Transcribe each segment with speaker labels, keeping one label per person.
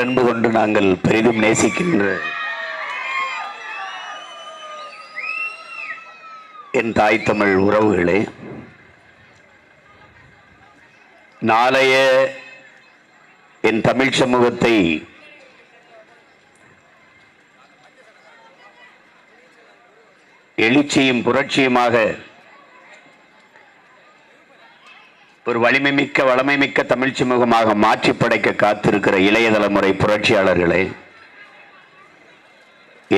Speaker 1: பேரன்பு கொண்டு நாங்கள் பெரிதும் நேசிக்கின்ற என் தாய் தமிழ் உறவுகளே, நாளைய என் தமிழ் சமூகத்தை எழுச்சியும் புரட்சியுமாக ஒரு வலிமைமிக்க வளமைமிக்க தமிழ் சமூகமாக மாற்றி படைக்க காத்திருக்கிற இளைய தலைமுறை புரட்சியாளர்களே,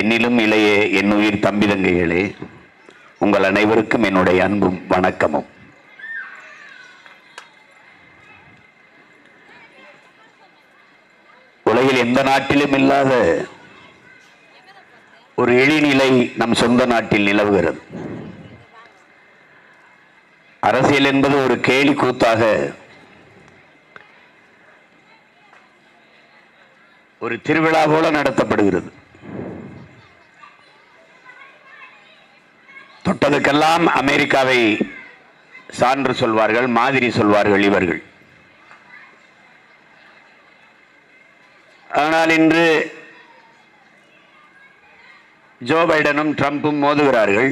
Speaker 1: என்னிலும் இளைய என் உயிர் தம்பி தங்கைகளே, உங்கள் அனைவருக்கும் என்னுடைய அன்பும் வணக்கமும். உலகில் எந்த நாட்டிலும் இல்லாத ஒரு எழிநிலை நம் சொந்த நாட்டில் நிலவுகிறது. அரசியல் என்பது ஒரு கேலி கூத்தாக, ஒரு திருவிழா போல நடத்தப்படுகிறது. தொட்டதுக்கெல்லாம் அமெரிக்காவை சான்று சொல்வார்கள், மாதிரி சொல்வார்கள் இவர்கள். ஆனால் இன்று ஜோ பைடனும் ட்ரம்பும் மோதுகிறார்கள்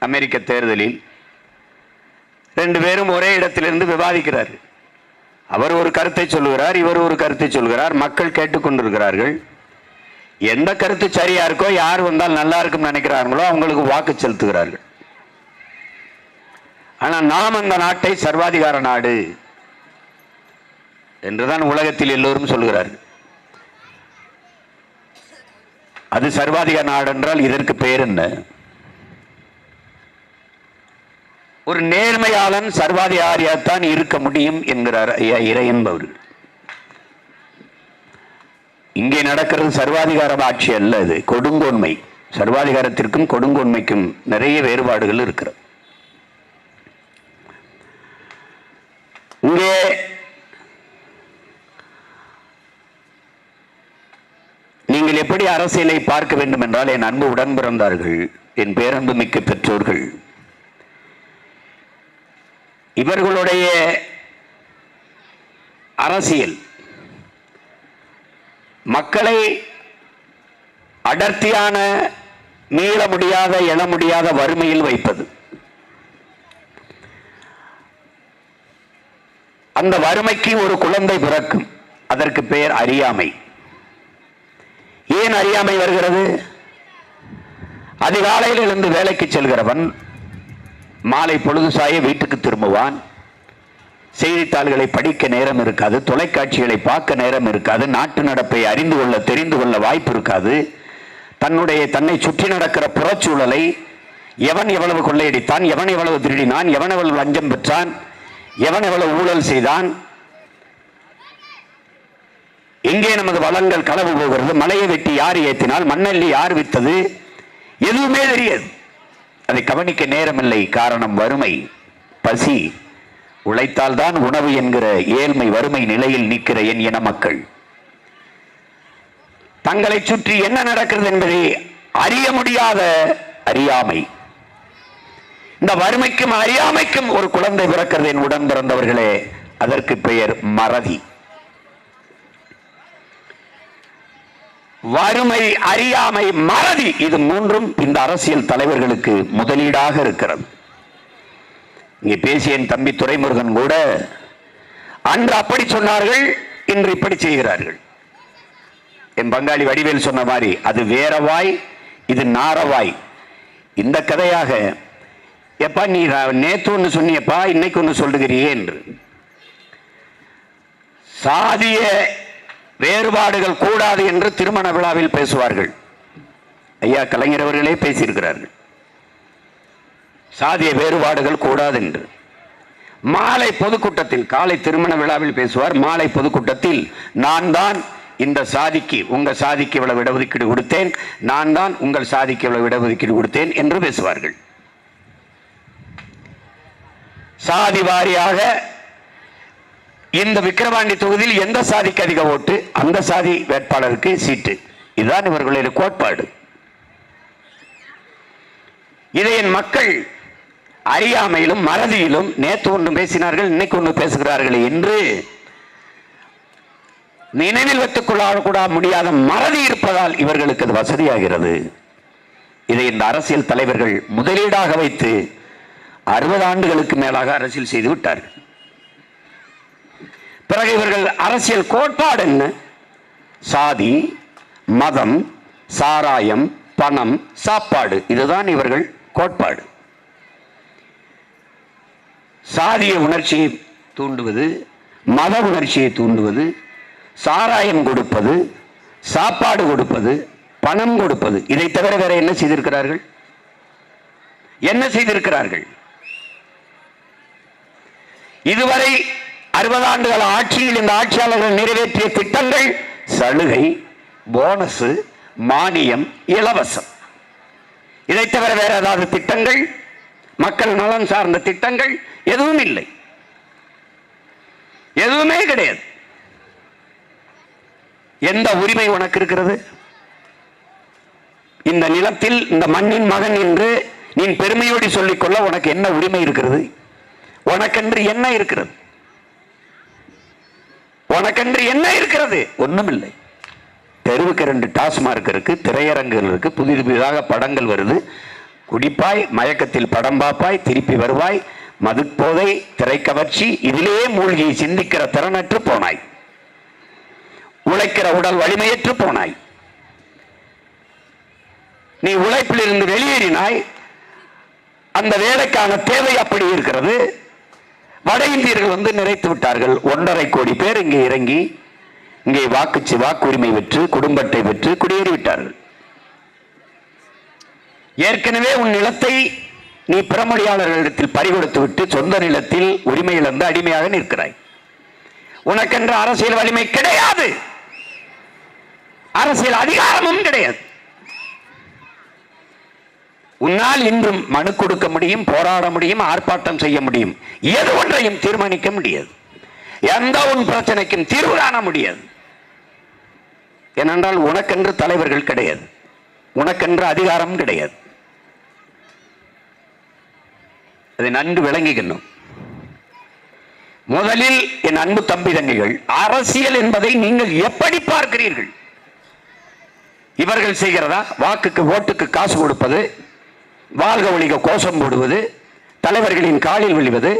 Speaker 1: அமெரிக்க தேர்தலில். ரெண்டு பேரும் ஒரே இடத்திலிருந்து விவாதிக்கிறார்கள். அவர் ஒரு கருத்தை சொல்லுகிறார், இவர் ஒரு கருத்தை சொல்கிறார். மக்கள் கேட்டுக்கொண்டிருக்கிறார்கள். எந்த கருத்து சரியா இருக்கோ, யார் வந்தால் நல்லா இருக்கும் நினைக்கிறார்களோ அவங்களுக்கு வாக்கு செலுத்துகிறார்கள். ஆனால் நாம் அந்த நாட்டை சர்வாதிகார நாடு என்றுதான் உலகத்தில் எல்லோரும் சொல்கிறார்கள். அது சர்வாதிகார நாடு என்றால் இதற்கு பெயர் என்ன? ஒரு நேர்மையாளன் சர்வாதிகாரியாத்தான் இருக்க முடியும் என்கிறார் ஐயா இறையன் அவர்கள். இங்கே நடக்கிறது சர்வாதிகார ஆட்சி அல்ல, இது கொடுங்கோன்மை. சர்வாதிகாரத்திற்கும் கொடுங்கோன்மைக்கும் நிறைய வேறுபாடுகள் இருக்கிறது. இங்கே நீங்கள் எப்படி அரசியலை பார்க்க வேண்டும் என்றால், என் அன்பு உடன் பிறந்தார்கள், என் பேரன்பு மிக்க பெற்றோர்கள், இவர்களுடைய அரசியல் மக்களை அடர்த்தியான மீள முடியாத எழ முடியாத வறுமையில் வைப்பது. அந்த வறுமைக்கு ஒரு குழந்தை பிறக்கும், அதற்கு பெயர் அறியாமை. ஏன் அறியாமை வருகிறது? அதிகாலையில் இருந்து வேலைக்கு செல்கிறவன் மாலை பொழுது சாய வீட்டுக்கு திரும்புவான். செய்தித்தாள்களை படிக்க நேரம் இருக்காது, தொலைக்காட்சிகளை பார்க்க நேரம் இருக்காது, நாட்டு நடப்பை அறிந்து கொள்ள தெரிந்து கொள்ள வாய்ப்பு இருக்காது. தன்னை சுற்றி நடக்கிற புறச்சூழலை, எவன் எவ்வளவு கொள்ளையடித்தான், எவன் எவ்வளவு திருடினான், எவன் எவ்வளவு லஞ்சம் பெற்றான், எவன் எவ்வளவு ஊழல் செய்தான், எங்கே நமது வளங்கள் களவு போகிறது, மலையை வெட்டி யார் ஏற்றினால், மண்ணல்லி யார் வித்தது, எதுவுமே தெரியாது. அதை கவனிக்க நேரமில்லை. காரணம் வறுமை, பசி. உழைத்தால் தான் உணவு என்கிற ஏழ்மை வறுமை நிலையில் நிற்கிற என் இன மக்கள் தங்களை சுற்றி என்ன நடக்கிறது என்பதை அறிய முடியாத அறியாமை. இந்த வறுமைக்கும் அறியாமைக்கும் ஒரு குழந்தை பிறக்கிறது என் உடன் பிறந்தவர்களே, அதற்கு பெயர் மறதி. வறுமை, அறியாமை, மறதி, இது மூன்றும் இந்த அரசியல் தலைவர்களுக்கு முதலீடாக இருக்கிறது. இங்கே பேசிய என் தம்பி துரைமுருகன் கூட அன்று அப்படி சொன்னார்கள், இன்று இப்படி செய்கிறார்கள். என் பங்காளி வடிவேல் சொன்ன மாதிரி, அது வேறவாய், இது நாரவாய். இந்த கதையாக, எப்பா நீ நேத்து ஒன்று சொன்னியப்பா, இன்னைக்கு ஒன்று சொல்லுகிறியே என்று. சாதிய வேறுபாடுகள் கூடாது என்று திருமண விழாவில் பேசுவார்கள். ஐயா கலைஞர் அவர்களே பேசியிருக்கிறார்கள், சாதிய வேறுபாடுகள் கூடாது என்று. மாலை பொதுக்கூட்டத்தில், காலை திருமண விழாவில் பேசுவார், மாலை பொதுக்கூட்டத்தில் நான் தான் இந்த சாதிக்கு, உங்க சாதிக்கு இவ்வளவு இடஒதுக்கீடு கொடுத்தேன், நான் தான் உங்கள் சாதிக்கு இவ்வளவு இடஒதுக்கீடு கொடுத்தேன் என்று பேசுவார்கள். சாதி வாரியாக இந்த விக்கிரவாண்டி தொகுதியில் எந்த சாதிக்கு அதிக ஓட்டு, அந்த சாதி வேட்பாளருக்கு சீட்டு. இதுதான் இவர்களுடைய கோட்பாடு. இதை என் மக்கள் அறியாமையிலும் மறதியிலும் நேற்று ஒன்று பேசினார்கள், இன்னைக்கு ஒன்று பேசுகிறார்கள் என்று நினைவில் வைத்துக் கொள்ள முடியாத மறதி இருப்பதால் இவர்களுக்கு அது வசதியாகிறது. இதை இந்த அரசியல் தலைவர்கள் முதலீடாக வைத்து 60 ஆண்டுகளுக்கு மேலாக அரசியல் செய்து விட்டார்கள். பிறகு இவர்கள் அரசியல் கோட்பாடு என்ன? சாதி, மதம், சாராயம், பணம், சாப்பாடு, இதுதான் இவர்கள் கோட்பாடு. சாதிய உணர்ச்சியை தூண்டுவது, மத உணர்ச்சியை தூண்டுவது, சாராயம் கொடுப்பது, சாப்பாடு கொடுப்பது, பணம் கொடுப்பது, இதை தவிர வேற என்ன செய்திருக்கிறார்கள்? என்ன செய்திருக்கிறார்கள்? இதுவரை 60 ஆண்டுகள் ஆட்சியில் இந்த ஆட்சியாளர்கள் நிறைவேற்றிய திட்டங்கள் சலுகை, போனஸ், மானியம், இலவசம். இதை தவிர வேற ஏதாவது திட்டங்கள், மக்கள் நலன் சார்ந்த திட்டங்கள் எதுவும் இல்லை, எதுவுமே கிடையாது. எந்த உரிமை உனக்கு இருக்கிறது? இந்த நிலத்தில் இந்த மண்ணின் மகன் என்று நீ பெருமையோடு சொல்லிக்கொள்ள உனக்கு என்ன உரிமை இருக்கிறது? உனக்கென்று என்ன இருக்கிறது? உனக்கென்று என்ன இருக்கிறது? ஒண்ணுமில்லை. தெருவுக்கு 2 டாஸ்மார்க் இருக்கு, திரையரங்குகள் இருக்கு, புதிதாக படங்கள் வருது. குடிப்பாய், மயக்கத்தில் படம் பாப்பாய், திருப்பி வருவாய், மதுப்போதை, திரைக்கவர்ச்சி, இதிலேயே மூழ்கி சிந்திக்கிற திறனற்று போனாய், உழைக்கிற உடல் வலிமையற்று போனாய். நீ உழைப்பில் இருந்து வெளியேறினாய். அந்த வேலைக்கான தேவை அப்படி இருக்கிறது. வட இந்தியர்கள் வந்து நிறைத்து விட்டார்கள். 1.5 கோடி பேர் இங்கே இறங்கி இங்கே வாக்குரிமை பெற்று குடும்பத்தை பெற்று குடியேறிவிட்டார்கள். ஏற்கனவே உன் நிலத்தை நீ பிறமொழியாளர்களிடத்தில் பறிகொடுத்து விட்டு சொந்த நிலத்தில் உரிமை இழந்து அடிமையாக நிற்கிறாய். உனக்கென்ற அரசியல் வலிமை கிடையாது, அரசியல் அதிகாரமும் கிடையாது. உன்னால் இன்றும் மனு கொடுக்க முடியும், போராட முடியும், ஆர்ப்பாட்டம் செய்ய முடியும், எது ஒன்றையும் தீர்மானிக்க முடியாது, எந்த உன் பிரச்சனைக்கும் தீர்வு காண முடியாது. ஏனென்றால் உனக்கென்று தலைவர்கள் கிடையாது, உனக்கென்று அதிகாரம் கிடையாது. அதை நன்கு விளங்கிக்கணும். முதலில் என் அன்பு தம்பி தங்கைகள், அரசியல் என்பதை நீங்கள் எப்படி பார்க்கிறீர்கள்? இவர்கள் செய்கிறதா? வாக்குக்கு ஓட்டுக்கு காசு கொடுப்பது, வாழ்க ஒழிக கோஷம் போடுவது, தலைவர்களின் காலில் விழுவது,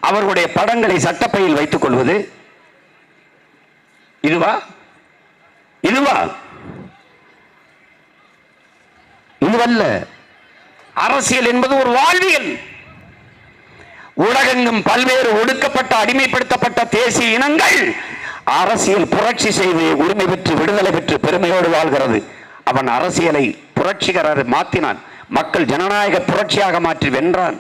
Speaker 1: அவர்களுடைய படங்களை சட்டப்பையில் வைத்துக் கொள்வது, இதுவா? இதுவா? இதுவல்ல. அரசியல் என்பது ஒரு வாழ்வியல். உலகெங்கும் பல்வேறு ஒடுக்கப்பட்ட அடிமைப்படுத்தப்பட்ட தேசிய இனங்கள் அரசியல் புரட்சி செய்து உரிமை பெற்று விடுதலை பெற்று பெருமையோடு வாழ்கிறது. அவன் அரசியலை புரட்சிகர மாற்றினான், மக்கள் ஜனநாயக புரட்சியாக மாற்றி வென்றான்.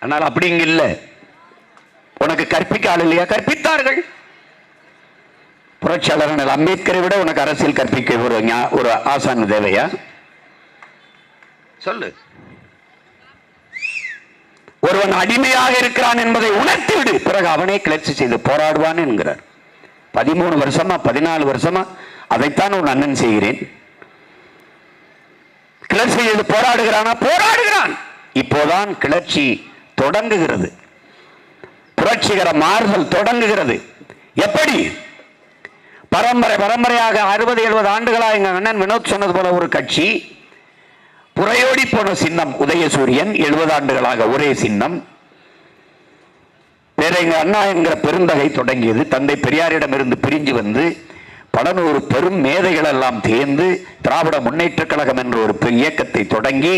Speaker 1: ஆனால் அப்படி இங்க இல்ல. உனக்கு கற்பிக்க ஆள் இல்லையா? கற்பித்தார்கள். புரட்சியாளர் அம்பேத்கரை விட உனக்கு அரசியல் கற்பிக்க ஒரு ஆசான் தேவையா? சொல்லு. ஒருவன் அடிமையாக இருக்கிறான் என்பதை உணர்த்தி விடு, பிறகு அவனே கிளர்ச்சி செய்து போராடுவான் என்கிறார். 13 வருஷமா 14 வருஷமா அதைத்தான் உன் அண்ணன் செய்கிறேன். கிளர்ச்சி செய்து போராடுகிறானா? போராடுகிறான். இப்போதான் கிளர்ச்சி தொடங்குகிறது, புரட்சிகர மாறுதல் தொடங்குகிறது. எப்படி? பரம்பரையாக 60-70 ஆண்டுகளாக எங்க அண்ணன் வினோத் சொன்னது போல ஒரு கட்சி, புறையோடி போன சின்னம் உதயசூரியன், 70 ஆண்டுகளாக ஒரே சின்னம். பேரங்க அண்ணா என்கிற பெருந்தகை தொடங்கியது. தந்தை பெரியாரிடம் இருந்து பிரிஞ்சு வந்து 11 பெரும் மேதைகள் எல்லாம் தேர்ந்து திராவிட முன்னேற்ற கழகம் என்ற ஒரு இயக்கத்தை தொடங்கி,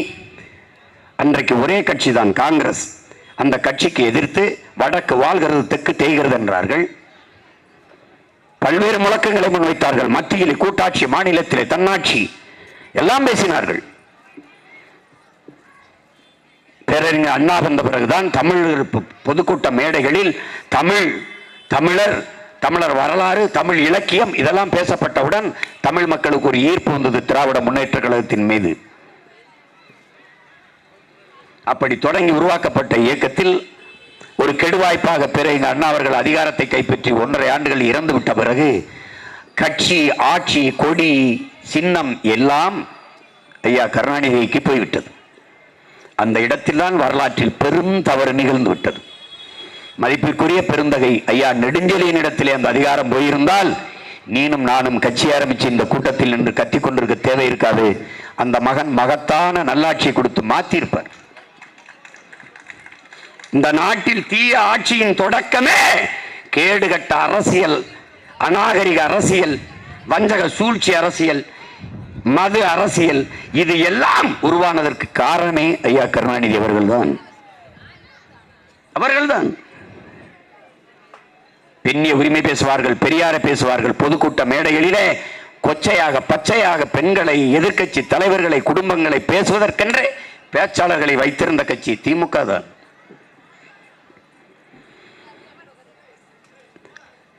Speaker 1: அன்றைக்கு ஒரே கட்சி தான் காங்கிரஸ். அந்த கட்சிக்கு எதிர்த்து வடக்கு வாழ்கிறது தெற்கு தேய்கிறது என்றார்கள். பல்வேறு முழக்கங்களை முன்வைத்தார்கள். மத்தியிலே கூட்டாட்சி, மாநிலத்திலே தன்னாட்சி, எல்லாம் பேசினார்கள். பேரறிஞர் அண்ணா வந்த பிறகுதான் தமிழ் பொதுக்கூட்ட மேடைகளில் தமிழர் வரலாறு, தமிழ் இலக்கியம் இதெல்லாம் பேசப்பட்டவுடன் தமிழ் மக்களுக்கு ஒரு ஈர்ப்பு வந்தது திராவிட முன்னேற்ற கழகத்தின் மீது. அப்படி தொடங்கி உருவாக்கப்பட்ட இயக்கத்தில் ஒரு கெடுவாய்ப்பாக பேரறிஞர் அண்ணா அவர்கள் அதிகாரத்தை கைப்பற்றி 1.5 ஆண்டுகள் இறந்து விட்ட பிறகு கட்சி, ஆட்சி, கொடி, சின்னம் எல்லாம் ஐயா கருணாநிதிக்கு போய்விட்டது. அந்த இடத்தில்தான் வரலாற்றில் பெரும் தவறு நிகழ்ந்து விட்டது. மதிப்பிற்குரிய பெருந்தகை ஐயா நெடுஞ்செழியனிடத்திலே அந்த அதிகாரம் போயிருந்தால் நீனும் நானும் கட்சி ஆரம்பிச்சு இந்த கூட்டத்தில் நின்று கத்திக் கொண்டிருக்க தேவை இருக்காது. அந்த மகன் மகத்தான நல்லாட்சியை கொடுத்து மாத்திருப்பார். இந்த நாட்டில் தீய ஆட்சியின் தொடக்கமே கேடுகட்ட அரசியல், அநாகரிக அரசியல், வஞ்சக சூழ்ச்சி அரசியல், மது அரசியல், இது எல்லாம் உருவானதற்கு காரணமே ஐயா கருணாநிதி அவர்கள்தான். பெண்ணிய உரிமை பேசுவார்கள், பெரியாரை பேசுவார்கள், பொதுக்கூட்ட மேடைகளிலே கொச்சையாக பச்சையாக பெண்களை, எதிர்கட்சி தலைவர்களை, குடும்பங்களை பேசுவதற்கென்றே பேச்சாளர்களை வைத்திருந்த கட்சி திமுக தான்.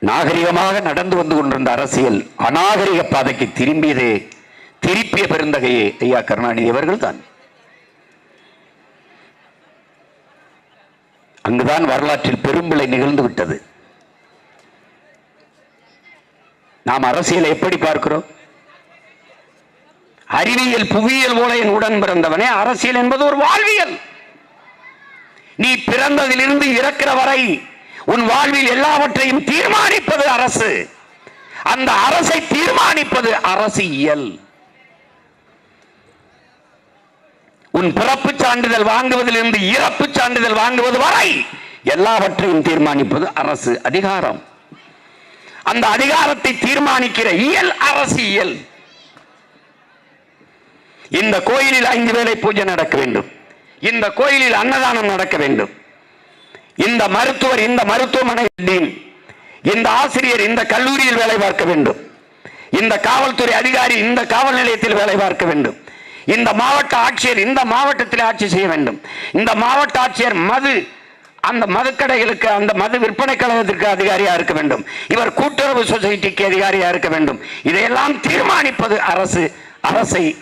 Speaker 1: நாகரிகமாக நடந்து வந்து கொண்டிருந்த அரசியல் அநாகரிக பாதைக்கு திருப்பிய பெருந்தகையே ஐயா கருணாநிதி அவர்கள் தான். அங்குதான் வரலாற்றில் பெரும்பிழை நிகழ்ந்து விட்டது. நாம் அரசியலை எப்படி பார்க்கிறோம்? அறிவியல் புவியியல் போல என் உடன் பிறந்தவனே, அரசியல் என்பது ஒரு வாழ்வியல். நீ பிறந்ததிலிருந்து இறக்கிற வரை உன் வாழ்வில் எல்லாவற்றையும் தீர்மானிப்பது அரசு. அந்த அரசை தீர்மானிப்பது அரசியல். உன் பிறப்பு சான்றிதழ் வாங்குவதிலிருந்து இறப்பு சான்றிதழ் வாங்குவது வரை எல்லாவற்றையும் தீர்மானிப்பது அரசு அதிகாரம். அந்த அதிகாரத்தை தீர்மானிக்கிற இயல் அரசியல். இந்த கோயிலில் 5 வேளை பூஜை நடக்க வேண்டும், இந்த கோயிலில் அன்னதானம் நடக்க வேண்டும், இந்த மருத்துவர் இந்த மருத்துவமனை, இந்த ஆசிரியர் இந்த கல்லூரியில் வேலை பார்க்க வேண்டும், இந்த காவல்துறை அதிகாரி இந்த காவல் நிலையத்தில் வேலை பார்க்க வேண்டும், இந்த மாவட்ட ஆட்சியர் இந்த மாவட்டத்தில் ஆட்சி செய்ய வேண்டும், இந்த மாவட்ட ஆட்சியர் அந்த மதுக்கடைகளுக்கு அந்த மது விற்பனை கழகத்திற்கு அதிகாரியா இருக்க வேண்டும், இவர் கூட்டுறவு சொசைட்டிக்கு அதிகாரியா இருக்க வேண்டும். இதையெல்லாம் தீர்மானிப்பது அரசு.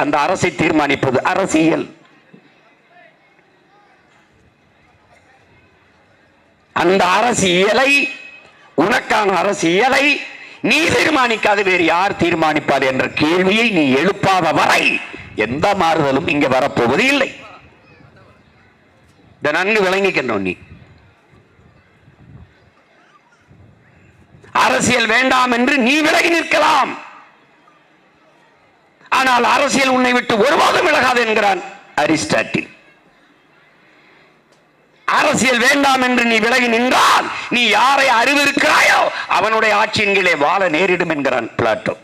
Speaker 1: அந்த அரசை தீர்மானிப்பது அரசியல். அந்த அரசியலை, உனக்கான அரசியலை நீ தீர்மானிக்காது வேறு யார் தீர்மானிப்பார் என்ற கேள்வியை நீ எழுப்பாத வரை எந்த மாறுதலும் இங்க வரப்போவது இல்லை. இதை நன்கு விளங்கிக்கணும். நீ அரசியல் வேண்டாம் என்று நீ விலகி நிற்கலாம், ஆனால் அரசியல் உன்னை விட்டு ஒருபோதும் விலகாது என்கிறான் அரிஸ்டாட்டில். அரசியல் வேண்டாம் என்று நீ விலகி நின்றால் நீ யாரை அறிவிருக்கிறாயோ அவனுடைய ஆட்சியின் கீழே வாழ நேரிடும் என்கிறான் பிளாட்டோ.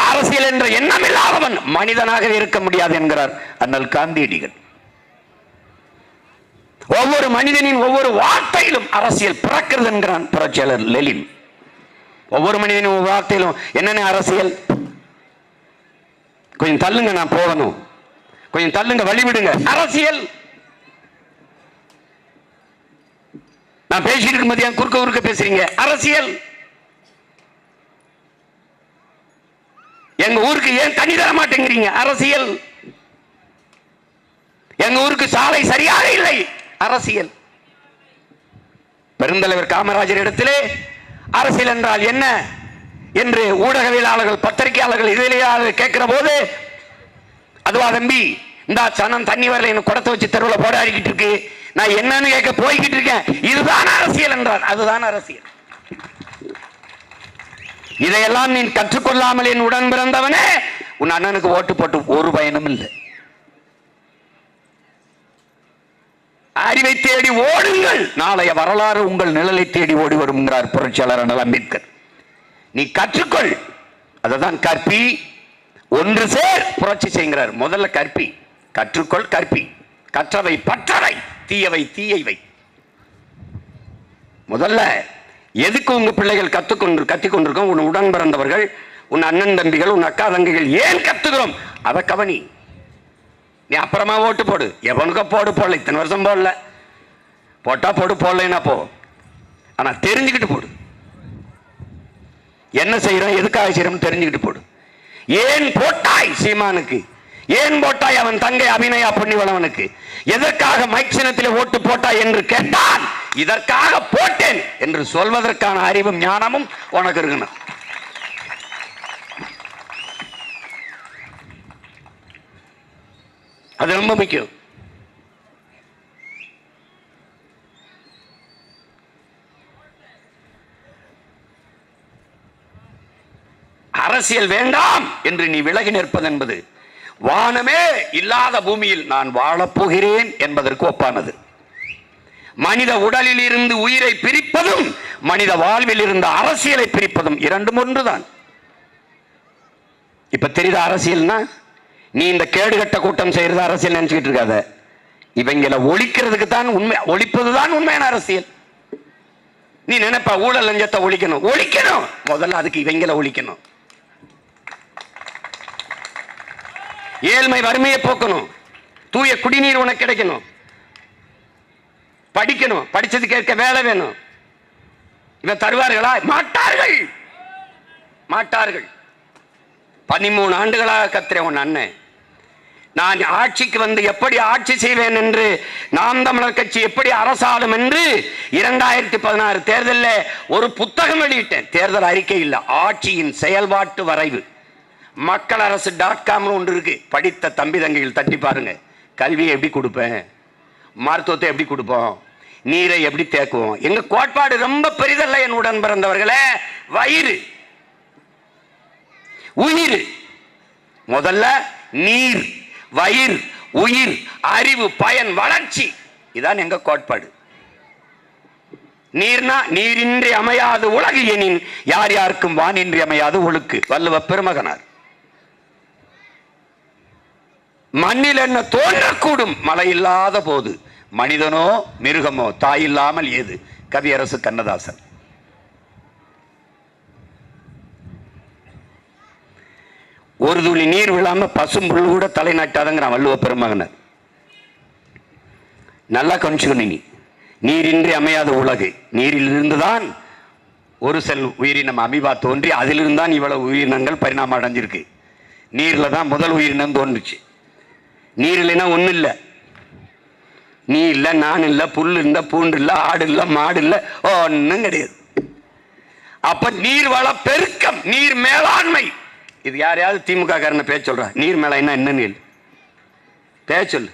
Speaker 1: அரசியல் என்ற எண்ணம் இல்லாதவன் மனிதனாக இருக்க முடியாது என்கிறார் அண்ணல் காந்தியடிகள். ஒவ்வொரு மனிதனின் ஒவ்வொரு வார்த்தையிலும் அரசியல் பிறக்கிறது என்கிறான் புரட்சியாளர் லெனின். ஒவ்வொரு மனிதனின் வார்த்தையிலும் என்னென்ன அரசியல்? கொஞ்சம் தள்ளுங்க, நான் போகணும், கொஞ்சம் தள்ளுங்க, வழிவிடுங்க, அரசியல். நான் பேசிட்டு இருக்கும் போது ஏன் குறுக்க பேசுறீங்க? அரசியல். எங்க ஊருக்கு ஏன் தண்ணி தர மாட்டேங்கிறீங்க? அரசியல். எங்க ஊருக்கு சாலை சரியாக இல்லை, அரசியல். பெருந்தலைவர் காமராஜர் இடத்திலே அரசியல் என்றால் என்ன என்று ஊடகவியலாளர்கள், பத்திரிகையாளர்கள், இதழியாளர்கள் கேட்கிற போது, அதுவா தம்பி, இந்த சனம் தண்ணி வரல, எனக்கு குடத்தை வச்சு தெருவில் போராடிக்கிட்டு இருக்கு, நான் என்னன்னு கேட்க போய்கிட்டு இருக்கேன், இதுதான் அரசியல் என்றார். அதுதான் அரசியல். இதையெல்லாம் நீ கற்றுக்கொள்ளாமல் என் உடன் பிறந்தவனே, உன் அண்ணனுக்கு ஓட்டு போட்டு ஒரு பயனும் இல்லை. அறிவை தேடி ஓடுங்கள், நாளைய வரலாறு உங்கள் நிழலை தேடி ஓடி வரும் என்கிறார் புரட்சியாளர் அண்ணல் அம்பேத்கர். நீ கற்றுக்கொள், அதுதான் கற்பி, ஒன்று சேர் புரட்சி செய்கிறார். முதல்ல கற்பி, கற்றுக்கொள், கற்பி, கற்றவை பற்றவை, தீயவை தீயவை. முதல்ல எதுக்கு உங்க பிள்ளைகள் கத்திக்கொண்டிருக்கோம்? உன் உடன் பிறந்தவர்கள், உன் அண்ணன் தம்பிகள், உன் அக்கா தங்கைகள் ஏன் கத்துக்கிறோம் அதை கவனி. நீ அப்புறமா ஓட்டு போடு, எவனுக்க போடல, இத்தனை வருஷம் போடல, போட்டா போடு, போடலைன்னா போ, ஆனா தெரிஞ்சுக்கிட்டு போடு. என்ன செய்யறோம், எதுக்காக செய்யறோம் தெரிஞ்சுக்கிட்டு போடு. ஏன் போட்டாய் சீமானுக்கு, ஏன் போட்டாய் அவன் தங்கை அபிநயா பொன்னிவளவனுக்கு, எதற்காக மைக் சின்னத்தில் ஓட்டு போட்டாய் என்று கேட்டால் இதற்காக போட்டேன் என்று சொல்வதற்கான அறிவும் ஞானமும் உனக்கு இருக்கணும். அது ரொம்ப முக்கியம். அரசியல் வேண்டாம் என்று நீ விலகி நிற்பது என்பது வானமே இல்லாத பூமியில் நான் வாழப்போகிறேன் என்பதற்கு ஒப்பானது. மனித உடலில் இருந்து உயிரை பிரிப்பதும் மனித வாழ்வில் இருந்த அரசியலை பிரிப்பதும் இரண்டும் ஒன்றுதான். இப்ப தெரியுத அரசியல்னா நீ இந்த கேடுகட்ட கூட்டம் செய்யறது அரசியல் நினைச்சுக்கிட்டு இருக்காத. இவங்களை ஒழிக்கிறதுக்கு தான் உண்மை, ஒழிப்பதுதான் உண்மையான அரசியல். நீ நினைப்ப ஊழல் லஞ்சத்தை ஒழிக்கணும், ஒழிக்கணும், முதல்ல அதுக்கு இவங்களை ஒழிக்கணும். ஏழ்மை வறுமையை போக்கணும், தூய குடிநீர் உனக்கு கிடைக்கணும், படிக்கணும், படிச்சது கேட்க வேலை வேணும். இவன் தருவார்களா? மாட்டார்கள், மாட்டார்கள். 13 ஆண்டுகளாக கத்துறேன் உன் அண்ணன். நான் ஆட்சிக்கு வந்து எப்படி ஆட்சி செய்வேன் என்று, நாம் தமிழர் கட்சி எப்படி அரசாளும் என்று 2016 தேர்தலில் ஒரு புத்தகம் வெளியிட்டேன். தேர்தல் அறிக்கை இல்லை, ஆட்சியின் செயல்பாட்டு வரைவு. மக்கள் அரசு .com ஒன்று இருக்கு, படித்த தம்பி தங்கைகள் தட்டி பாருங்க. கல்வியை எப்படி கொடுப்பேன், மருத்துவத்தை எப்படி கொடுப்போம், நீரை எப்படி தேக்குவோம். எங்க கோட்பாடு ரொம்ப பெரிதல்ல என் உடன் பிறந்தவர்களே. வயிறு, உயிர், முதல்ல நீர், வயிர், உயிர், அறிவு, பயன், வளர்ச்சி, இதான் எங்க கோட்பாடு. நீர்னா நீரின்றி அமையாது உலகு எனின் யார் யாருக்கும் வானின்றி அமையாது ஒழுக்கு. வள்ளுவ பெருமகனார். மண்ணில் என்ன தோன்றக்கூடும் மழை இல்லாத போது, மனிதனோ மிருகமோ தாயில்லாமல் ஏது. கவியரசு கண்ணதாசன். ஒரு துளி நீர் விழாம பசும்புல் கூட தலை நாட்டாதங்கிறான் வள்ளுவ பெருமகனர். நல்லா கவனிச்சுக்கணும். நீரின்றி அமையாத உலகு. நீரில் இருந்துதான் ஒரு செல் உயிரினம் அமீபா தோன்றி அதிலிருந்து தான் இவ்வளவு உயிரினங்கள் பரிணாமம் அடைஞ்சிருக்கு. நீர்ல தான் முதல் உயிரினம் தோன்றுச்சு. நீர் இல்லைன்னா ஒன்றும் இல்லை. நீ இல்லை, நான் இல்லை, புல் இல்லை, பூண்டு இல்லை, ஆடு இல்லை, மாடு இல்லை, ஒன்றும் கிடையாது. அப்ப நீர் வள பெருக்கம், நீர் மேலாண்மை. இது யாரையாவது திமுக காரனை பேச சொல்றா? நீர் மேலாண்மை என்னன்னு பேச சொல்லு.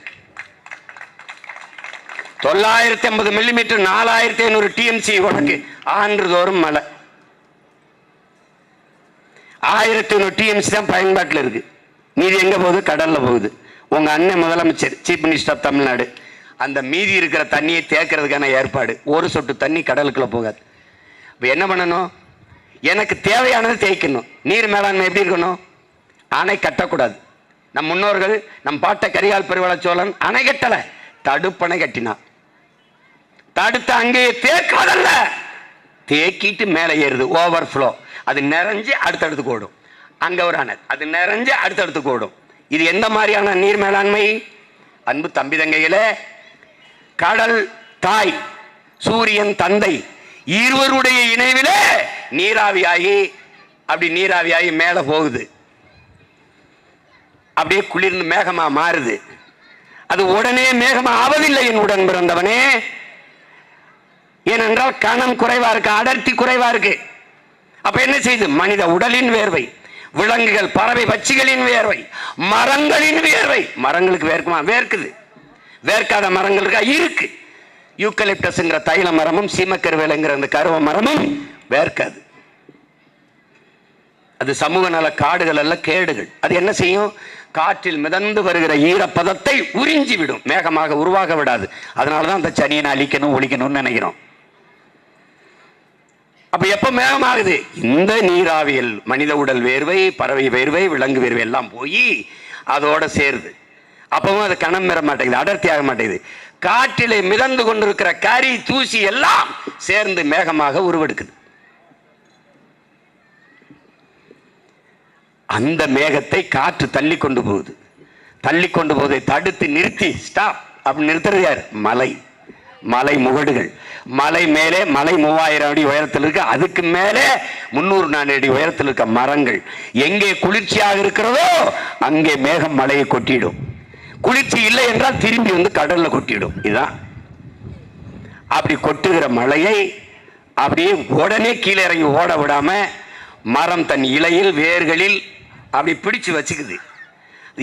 Speaker 1: 950 மில்லிமீட்டர் 4500 டிஎம்சி உனக்கு ஆண்டுதோறும் மழை. 1500 டிஎம்சி தான் பயன்பாட்டில் இருக்கு. மீதி எங்க போகுது? கடல்ல போகுது. உங்க அண்ணன் முதலமைச்சர், சீஃப் மினிஸ்டர் ஆஃப் தமிழ்நாடு, அந்த மீதி இருக்கிற தண்ணியை தேக்கிறதுக்கான ஏற்பாடு. ஒரு சொட்டு தண்ணி கடலுக்குள்ள போகாது. இப்போ என்ன பண்ணணும்? எனக்கு தேவையானது தேய்க்கணும். நீர் மேலாண்மை எப்படி இருக்கணும்? அணை கட்டக்கூடாது. நம் முன்னோர்கள், நம் பாட்ட கரிகால் பெருவள சோழன் அணை கட்டல, தடுப்பணை கட்டினான். தடுத்து அங்கேயே தேக்குவதல்ல, தேக்கிட்டு மேலே ஏறுது, ஓவர் ஃப்ளோ. அது நிறைஞ்சு அடுத்தடுத்து ஓடும். அங்க ஒரு அணை, அது நிறைஞ்சு அடுத்தடுத்து ஓடும். இது எந்த மாதிரியான நீர் மேலாண்மை? அன்பு தம்பி தங்கைகளே, கடல் தாய், சூரியன் தந்தை, இருவருடைய இணைவிலே நீராவியாகி, அப்படி நீராவியாகி மேல போகுது. அப்படியே குளிர்ந்து மேகமா மாறுது. அது உடனே மேகமா ஆவதில்லை என் உடன் பிறந்தவனே. ஏனென்றால் கணம் குறைவா இருக்கு, அடர்த்தி குறைவா இருக்கு. அப்ப என்ன செய்யுது? மனித உடலின் வேர்வை, விலங்குகள், பறவை, பட்சிகளின் வேர்வை, மரங்களின் வேர்வை. மரங்களுக்கு வேர்க்குமா? வேர்க்குது. வேர்க்காத மரங்கள் இருக்கா? இருக்கு. யூக்கலிப்டஸ்ங்கிற தைல மரமும் சீமக்கருவேலைங்கிற அந்த கருவ மரமும் வேர்க்காது. அது சமூக நல காடுகள் அல்ல, கேடுகள். அது என்ன செய்யும்? காற்றில் மிதந்து வருகிற ஈரப்பதத்தை உறிஞ்சி விடும், மேகமாக உருவாக விடாது. அதனாலதான் அந்த சனியை அழிக்கணும், ஒழிக்கணும்னு நினைக்கிறோம். அப்ப எப்ப மேகமாகுது? இந்த நீராவியல், மனித உடல் வேர்வை, பறவை வேர்வை, விலங்கு வேர்வை எல்லாம் போய் அதோட சேருது. அப்பவும் அது கணம் பெற மாட்டேங்குது, அடர்த்தி ஆக மாட்டேங்குது. காற்றிலே மிதந்து கொண்டிருக்கிற கரி, தூசி எல்லாம் சேர்ந்து மேகமாக உருவெடுக்குது. அந்த மேகத்தை காற்று தள்ளி கொண்டு போகுது. தள்ளி கொண்டு போவதை தடுத்து நிறுத்தி ஸ்டாப் அப்படி நிறுத்துறது யார்? மலை. மலை முகடுகள். மலை மேலே, மலை 3000 அடி உயரத்தில் இருக்கு, அதுக்கு மேலே 300-400 அடி உயரத்தில் இருக்க மரங்கள். எங்கே குளிர்ச்சியாக இருக்கிறதோ அங்கே மேகம் மலையை கொட்டிடும். குளிர்ச்சி இல்லை என்றால் திரும்பி வந்து கடல்ல கொட்டிடும். இதுதான். அப்படி கொட்டுகிற மலையை அப்படியே உடனே கீழே இறங்கி ஓட விடாம மரம் தன் இலையில், வேர்களில் அப்படி பிடிச்சு வச்சுக்குது.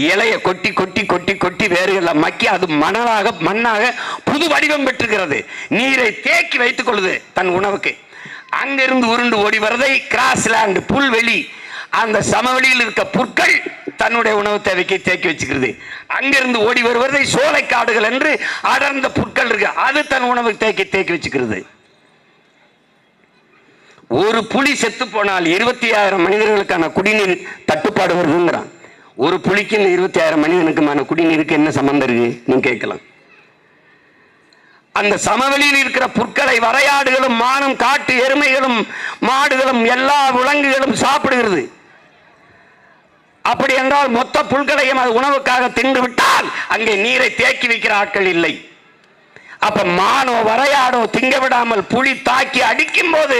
Speaker 1: இலையை கொட்டி கொட்டி கொட்டி கொட்டி வேர்களை மக்கி அது மண்ணாக புது வடிவம் பெற்றுகிறது. நீரை தேக்கி வைத்துக் கொள்ளுது தன் உணவுக்கு. அங்கிருந்து உருண்டு ஓடி வரதை கிராஸ்லேண்ட், புல்வெளி, அந்த சமவெளியில் இருக்க புற்கள் தன்னுடைய உணவு தேவைக்கு தேக்கி வச்சுக்கிறது. அங்கிருந்து ஓடி வருவதை சோலை காடுகள் என்று அடர்ந்த புற்கள் இருக்கு, அது தன் உணவு தேக்கி வச்சுக்கிறது. ஒரு புலி செத்து போனால் 26,000 மனிதர்களுக்கான குடிநீர் தட்டுப்பாடு வருதுங்கிறான். ஒரு புலிக்கு 26,000 மனிதனுக்குமான குடிநீருக்கு என்ன சம்பந்தம் இருக்கு நீங்க கேட்கலாம். அந்த சமவெளியில் இருக்கிற புற்களை வரையாடுகளும் மானும் காட்டு எருமைகளும் மாடுகளும் எல்லா விலங்குகளும் சாப்பிடுகிறது. அப்படி என்றால் மொத்த புல்களையும் அது உணவுக்காக தின்று விட்டால் அங்கே நீரை தேக்கி வைக்கிற ஆட்கள் இல்லை. அப்ப மானோ வரையாடோ திங்க விடாமல் புலி தாக்கி அடிக்கும் போது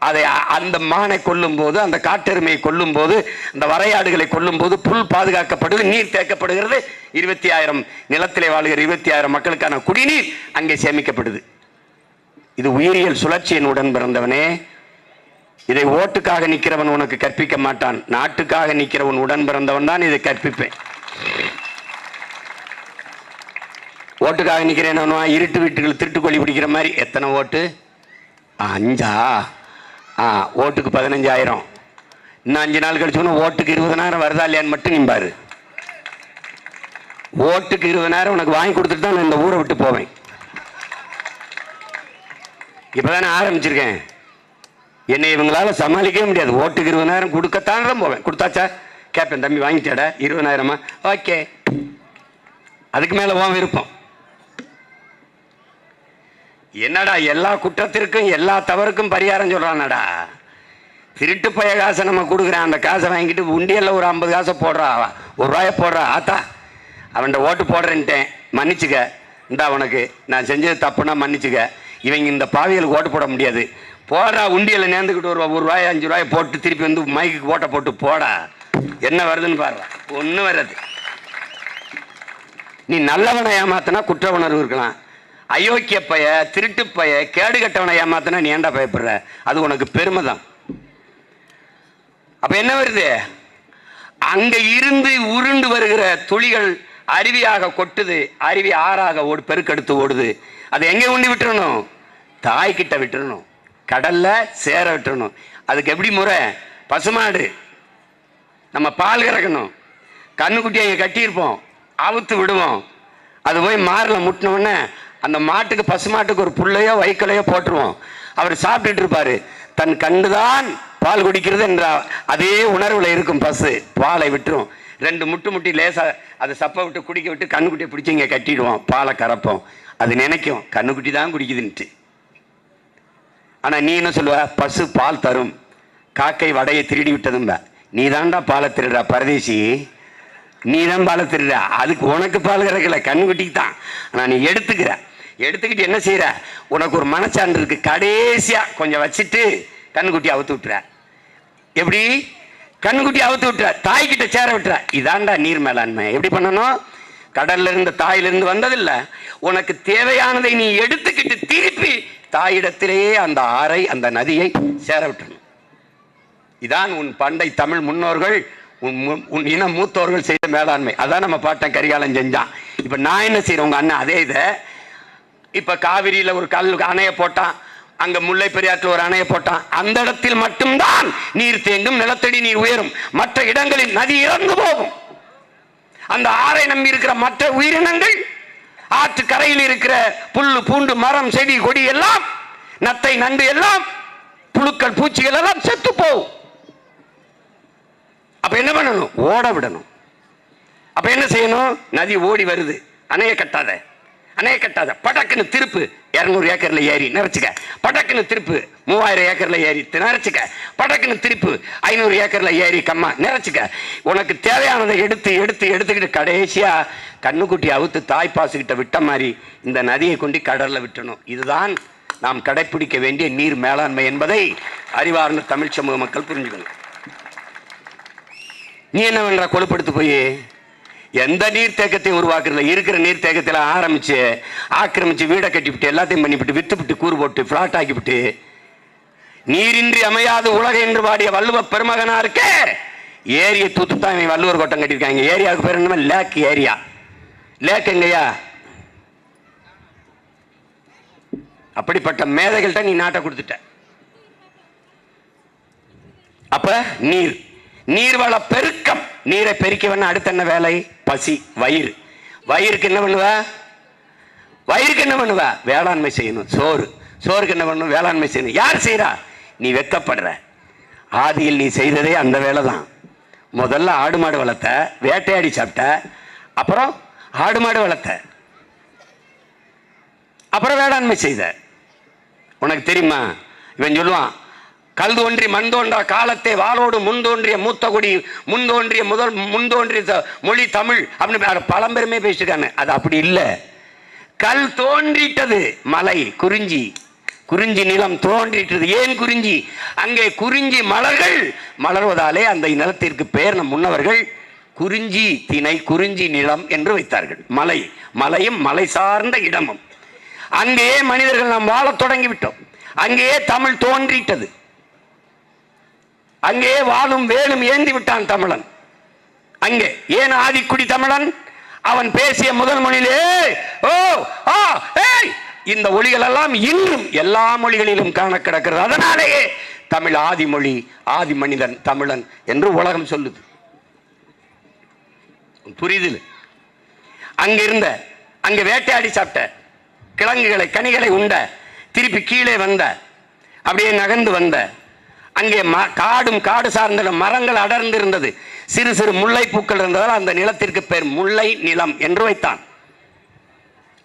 Speaker 1: அதை அந்த மானை கொல்லும் போது, அந்த காட்டெருமையை கொல்லும் போது, அந்த வரையாடுகளை கொல்லும் போது புல் பாதுகாக்கப்படுது, நீர் தேக்கப்படுகிறது. 20,000 நிலத்திலே வாழ்கிற 20,000 மக்களுக்கான குடிநீர் அங்கே சேமிக்கப்படுது. இது உயிரியல் சுழற்சியின் உடன் பிறந்தவனே. இதை ஓட்டுக்காக நிற்கிறவன் உனக்கு கற்பிக்க மாட்டான், நாட்டுக்காக நிற்கிறவன் உடன் பிறந்தவன் தான் இதை கற்பிப்பேன். ஓட்டுக்காக நிற்கிறேன் இருட்டு வீட்டுகள் திருட்டுக்கொள்ளி பிடிக்கிற மாதிரி எத்தனை ஓட்டு? 5 ஓட்டுக்கு 15,000. இன்னும் 5 நாள் கழிச்சு ஓட்டுக்கு 20,000 வருதா இல்லையான்னு மட்டும் நிம்பாரு. ஓட்டுக்கு 20,000 உனக்கு வாங்கி கொடுத்துட்டு தான் நான் இந்த ஊரை விட்டு போவேன். இப்பதானே ஆரம்பிச்சிருக்கேன். என்னை இவங்களால சமாளிக்கவே முடியாது. ஓட்டுக்கு 20,000 கொடுக்கத்தான் தான் போவேன். கொடுத்தாச்சா கேட்பேன், தம்பி வாங்கிட்டாடா 20,000? ஓகே, அதுக்கு மேல உன் விருப்பம். என்னடா எல்லா குற்றத்திற்கும் எல்லா தவறுக்கும் பரிகாரம் சொல்றானடா. திருட்டு பைய காசை நம்ம கொடுக்குறேன், அந்த காசை வாங்கிட்டு உண்டியல்ல ஒரு 50 காசை போடுறா, 1 ரூபாயை போடுறா. ஆத்தா அவன்கிட்ட ஓட்டு போடுறேன்ட்டேன், மன்னிச்சுக்க, இந்தா உனக்கு நான் செஞ்சது தப்புனா மன்னிச்சுக்க. இவங்க இந்த பாவிகளுக்கு ஓட்டு போட முடியாது, போடா உண்டியல்ல நேர்ந்துக்கிட்டு 1 ரூபாய் 5 ரூபாயை போட்டு திருப்பி வந்து மைக்கு ஓட்டை போட்டு போடா. என்ன வருதுன்னு பாரு, ஒன்றும் வராது. நீ நல்லவனை ஏமாத்தினா குற்ற உணர்வு இருக்கலாம். அயோக்கிய பைய, திருட்டு பைய, கேடு கட்டவனை ஏமாத்தினா நீ ஏண்டா பயப்படுற? அது உனக்கு பெருமை தான். அப்ப என்ன வருது? அங்க இருந்து உருண்டு வருகிற துளிகள் அருவியாக கொட்டுது, அருவி ஆறாக பெருக்கெடுத்து ஓடுது. அது எங்க உண்டி விட்டுறணும்? தாய்கிட்ட விட்டுறணும், கடல்ல சேர விட்டுறணும். அதுக்கு எப்படி முறை? பசுமாடு நம்ம பால் கறக்கணும், கண்ணுக்குட்டி அங்க கட்டியிருப்போம், அவுத்து விடுவோம். அது போய் மாரில் முட்டினோடனே அந்த மாட்டுக்கு, பசுமாட்டுக்கு ஒரு புள்ளையோ வைக்கலையோ போட்டுருவோம். அவர் சாப்பிட்டுட்டு இருப்பாரு, தன் கண்டுதான் பால் குடிக்கிறது என்ற அதே உணர்வுல இருக்கும் பசு. பாலை விட்டுரும், 2 முட்டி லேசா அதை சப்ப விட்டு குடிக்க விட்டு கண்ணுக்குட்டியை பிடிச்சி இங்க கட்டிடுவோம், பாலை கறப்போம். அது நினைக்கும் கண்ணுக்குட்டி தான் குடிக்குதுன்ட்டு. ஆனா நீ என்ன சொல்லுவ? பசு பால் தரும், காக்கை வடையை திருடி விட்டதும்ப. நீ தான்டா பாலை திருடுற பரதேசி, நீ தான் பாலை திருடுற. அதுக்கு உனக்கு பால் கறக்கல, கண்ணுக்குட்டிக்கு தான். ஆனா நீ எடுத்துக்கிட்டு என்ன செய்யற? உனக்கு ஒரு மனச்சான்று இருக்கு, கடைசியா கொஞ்சம் வச்சுட்டு கண்ணுக்குட்டி அவுத்து விட்டுற. எப்படி? கண்ணுக்குட்டி அவுத்து விட்டுற, தாய்கிட்ட சேர விட்டுற. இதாண்டா நீர் மேலாண்மை. எப்படி பண்ணணும்? கடல்ல இருந்து தாயிலிருந்து வந்ததில்ல, உனக்கு தேவையானதை நீ எடுத்துக்கிட்டு திருப்பி தாயிடத்திலேயே அந்த ஆறை, அந்த நதியை சேர விட்டுறணும். இதான் உன் பண்டை தமிழ் முன்னோர்கள், உன் இன மூத்தோர்கள் செய்த மேலாண்மை. அதான் நம்ம பாட்டன் கரிகாலன் செஞ்சான். இப்ப நான் என்ன செய்யறேன்? உங்க அண்ணன் அதே இதை இப்ப காவிரியில ஒரு அணையை போட்டான், அங்க முல்லை பெரியாற்றில் ஒரு அணையை போட்டான். அந்த இடத்தில் மட்டும்தான் நீர் தேங்கும், நிலத்தடி நீர் உயரும். மற்ற இடங்களில் நதி இறந்து போகும். அந்த ஆறை நம்பி இருக்கிற மற்ற உயிரினங்கள், ஆற்று கரையில் இருக்கிற புல்லு பூண்டு மரம் செடி கொடி எல்லாம், நத்தை நண்டு எல்லாம், புழுக்கள் பூச்சிகள் எல்லாம் செத்து போகும். அப்ப என்ன பண்ணணும்? ஓட விடணும். அப்ப என்ன செய்யணும்? நதி ஓடி வருது, அணையை கட்டாத, படக்குன்னு திருப்பு. 200 ஏக்கர்ல ஏறி நிறைச்சுக்க, படக்குன்னு திருப்பு. 3000 ஏக்கர்ல ஏறி நிறைச்சுக்க, படக்குன்னு திருப்பு. 500 ஏக்கர்ல ஏறி கம்மா நிறைச்சுக்க. உனக்கு தேவையானதை எடுத்துக்கிட்டு கடைசியா கண்ணுக்குட்டி அவுத்து தாய்ப்பாசுகிட்ட விட்ட மாதிரி இந்த நதியை கொண்டு கடல்ல விட்டணும். இதுதான் நாம் கடைபிடிக்க வேண்டிய நீர் மேலாண்மை என்பதை அறிவார்ந்த தமிழ் சமூக மக்கள் புரிஞ்சுக்கணும். நீ என்ன பண்ற? கொழுப்படுத்து போய் எந்த நீர் தேக்கத்தையும் உருவாக்குறதுல, இருக்கிற நீர் தேக்கத்தில் ஆக்கிரமிச்சு வீடை கட்டிவிட்டு எல்லாத்தையும் பண்ணிவிட்டு வித்துவிட்டு கூறு போட்டு பிளாட் ஆக்கிவிட்டு நீரின்றி அமையாது உலக என்று பாடிய வள்ளுவ பெருமகனா இருக்க ஏரியை தூத்துத்தான் வள்ளுவர் கோட்டம் கட்டியிருக்காங்க. ஏரியாவுக்கு பேர் என்ன? லேக் ஏரியா. லேக் எங்கயா? அப்படிப்பட்ட மேதைகள்கிட்ட நீ நாட்டை கொடுத்துட்ட. அப்ப நீர் நீர்வள பெருக்கம். நீரை பெருக்க வேணா அடுத்த என்ன வேலை? பசி, வயிறு. வயிறுக்கு என்ன பண்ணுவ? வயிறுக்கு என்ன பண்ணுவ? வேளாண்மை செய்யணும். சோறுக்கு என்ன பண்ணணும்? வேளாண்மை செய்யணும். யார் செய்யறா? நீ வெக்கப்படுற. ஆதியில் நீ செய்ததே அந்த வேலை தான். முதல்ல ஆடு மாடு வளர்த்த, வேட்டையாடி சாப்பிட்ட, அப்புறம் ஆடு மாடு வளர்த்த, அப்புறம் வேளாண்மை செய்த. உனக்கு தெரியுமா? இவன் சொல்லுவான், கல் தோன்றி மண் தோன்றா காலத்தை வாளோடு முன்தோன்றிய மூத்த குடி முன்தோன்றிய முன்தோன்றிய மொழி தமிழ் அப்படின்னு பழம்பெருமே பேசிருக்காங்க. அது அப்படி இல்லை. கல் தோன்றிட்டது, மலை குறிஞ்சி, குறிஞ்சி நிலம் தோன்றிட்டது. ஏன் குறிஞ்சி? அங்கே குறிஞ்சி மலர்கள் மலர்வதாலே அந்த நிலத்திற்கு பெயர் நம் முன்னவர்கள் குறிஞ்சி திணை, குறிஞ்சி நிலம் என்று வைத்தார்கள். மலை, மலையும் மலை சார்ந்த இடமும். அங்கேயே மனிதர்கள் நாம் வாழத் தொடங்கிவிட்டோம். அங்கேயே தமிழ் தோன்றிட்டது. அங்கேயே வாழும் வேலும் ஏந்தி விட்டான் தமிழன். அங்கே ஏன் ஆதிக்குடி தமிழன்? அவன் பேசிய முதல் மொழியிலே ஓ ஆ ஏய் இந்த ஒளிகள் எல்லாம் இன்னும் எல்லா மொழிகளிலும் காண கிடக்கிறது. அதனாலேயே தமிழ் ஆதி மொழி, ஆதி மனிதன் தமிழன் என்று உலகம் சொல்லுது. புரியுது? அங்கிருந்த, அங்க வேட்டையாடி சாப்பிட்ட, கிழங்குகளை கனிகளை உண்ட, திருப்பி கீழே வந்த, அப்படியே நகர்ந்து வந்த, அங்கே காடும் காடு சார்ந்த மரங்கள் அடர்ந்து இருந்தது. சிறு சிறு முல்லை பூக்கள் இருந்ததால் அந்த நிலத்திற்கு பேர் முல்லை நிலம் என்று வைத்தான்.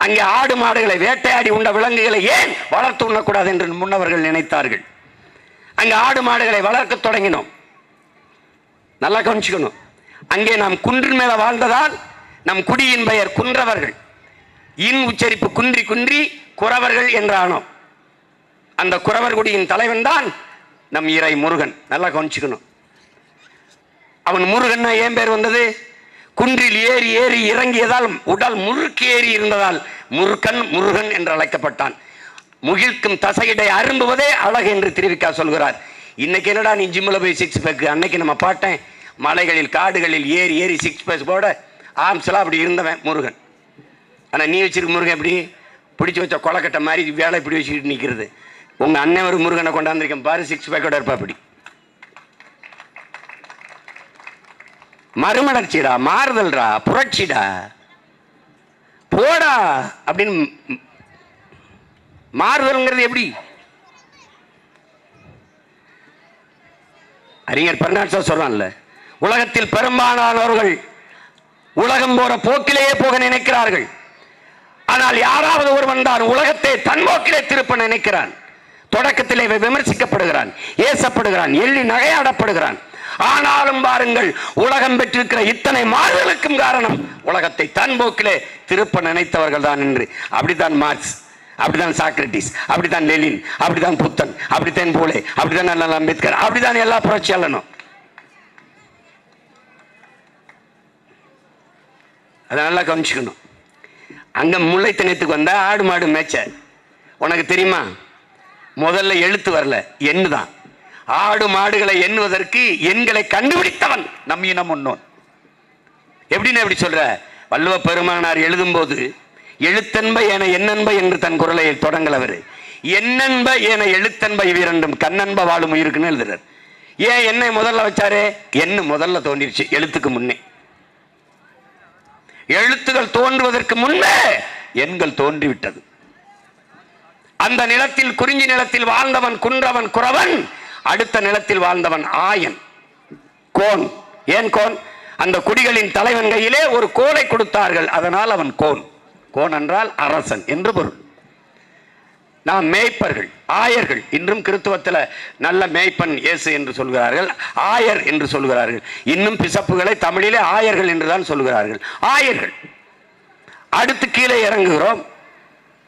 Speaker 1: அங்கே ஆடு மாடுகளை வேட்டையாடி உண்ட விலங்குகளை ஏன் வளர்த்து உண்ணக்கூடாது என்று முன்னவர்கள் நினைத்தார்கள். அங்கே ஆடு மாடுகளை வளர்க்க தொடங்கினோம். நல்லா கவனிச்சுக்கணும். அங்கே நாம் குன்றின் மேல வாழ்ந்ததால் நம் குடியின் பெயர் குன்றவர்கள். இன் உச்சரிப்பு குன்றி குன்றி குறவர்கள் என்றானோம். அந்த குறவர் குடியின் தலைவன் தான் நம் இறை முருகன். நல்லா கவனிச்சுக்கணும். அவன் முருகன் ஏன் பேர் வந்தது? குன்றில் ஏறி ஏறி இறங்கியதால் உடல் முறுக்கு ஏறி இருந்ததால் முருகன் முருகன் என்று அழைக்கப்பட்டான். முகிழ்க்கும் தசையிடை அரும்புவதே அழகு என்று திருவிக்கா சொல்கிறார். இன்னைக்கு என்னடா நீ ஜிம்மில் போய் சிக்ஸ் பேக்? அன்னைக்கு நம்ம பாட்டேன், மலைகளில் காடுகளில் ஏறி ஏறி சிக்ஸ் பேக் போட ஆம்ஸ்லாம் அப்படி இருந்தவன் முருகன். ஆனால் நீ வச்சிருக்க முருகன் எப்படி? பிடிச்சி வச்ச கொலக்கட்டை மாதிரி வேலை இப்படி வச்சுக்கிட்டு நிற்கிறது. உங்க அண்ணன் ஒரு முருகனை கொண்டாந்துருக்கேன் பாரு, சிக்ஸ் பேக்கோட இருப்பா. அப்படி மறுமலர்ச்சிடா, மாறுதல்டா, புரட்சிடா, போடா அப்படின்னு. மாறுதல்ங்கிறது எப்படி? அறிஞர் பெர்னாட்ஷா சொல்றான்ல, உலகத்தில் பெரும்பாலானவர்கள் உலகம் போற போக்கிலேயே போக நினைக்கிறார்கள். ஆனால் யாராவது ஒருவன் தான் உலகத்தை தன் போக்கிலே திருப்ப நினைக்கிறான். தொடக்கத்திலே விமர்சிக்கப்படுகிறான், ஏசப்படுகிறான், எள்ளி நகையாடப்படுகிறான். ஆனாலும் பாருங்கள், உலகம் பெற்றிருக்கிற இத்தனை மாறுதலுக்கும் காரணம் உலகத்தை தன் போக்கிலே திருப்ப நினைத்தவர்கள் தான் என்று. அப்படித்தான் மார்க்ஸ், அப்படித்தான் சாக்ரட்டிஸ், அப்படித்தான் லெனின், அப்படித்தான் புத்தன், அப்படித்தான் போலே, அப்படித்தான் அம்பேத்கர், அப்படித்தான் எல்லா புரட்சியாளனும். அதை நல்லா கவனிச்சுக்கணும். அங்க முல்லை திணைத்துக்கு வந்த ஆடு மாடு மேய்ச்ச. உனக்கு தெரியுமா? முதல்ல எழுத்து வரல, எண்ணுதான். ஆடு மாடுகளை எண்ணுவதற்கு எண்களை கண்டுபிடித்தவன் நம் இனம் முன்னோன். எப்படின்னு எப்படி சொல்ற? வள்ளுவ பெருமானார் எழுதும் போது எழுத்தன்ப என எண்ணன்ப என்று தன் குரலை தொடங்கலவர். எண்ணன்ப என எழுத்தன்ப இவ்விரண்டும் கண்ணன்ப வாழும் உயிருக்குன்னு எழுதுறார். ஏன் என்னை முதல்ல வச்சாரு? எண்ணு முதல்ல தோன்றிருச்சு எழுத்துக்கு முன்னே. எழுத்துகள் தோன்றுவதற்கு முன்பே எண்கள் தோன்றிவிட்டது. அந்த நிலத்தில், குறிஞ்சி நிலத்தில் வாழ்ந்தவன் குன்றவன் குறவன். அடுத்த நிலத்தில் வாழ்ந்தவன் ஆயன், கோன். ஏன் கோன்? அந்த குடிகளின் தலைவன் கையிலே ஒரு கோலை கொடுத்தார்கள், அதனால் அவன் கோன். கோன் என்றால் அரசன் என்று பொருள். நாம் மேய்ப்பர்கள், ஆயர்கள். இன்றும் கிறிஸ்துவத்தில் நல்ல மேய்ப்பன் இயேசு என்று சொல்கிறார்கள், ஆயர் என்று சொல்கிறார்கள். இன்னும் பிசப்புகளை தமிழிலே ஆயர்கள் என்றுதான் சொல்கிறார்கள். ஆயர்கள். அடுத்து கீழே இறங்குகிறோம்.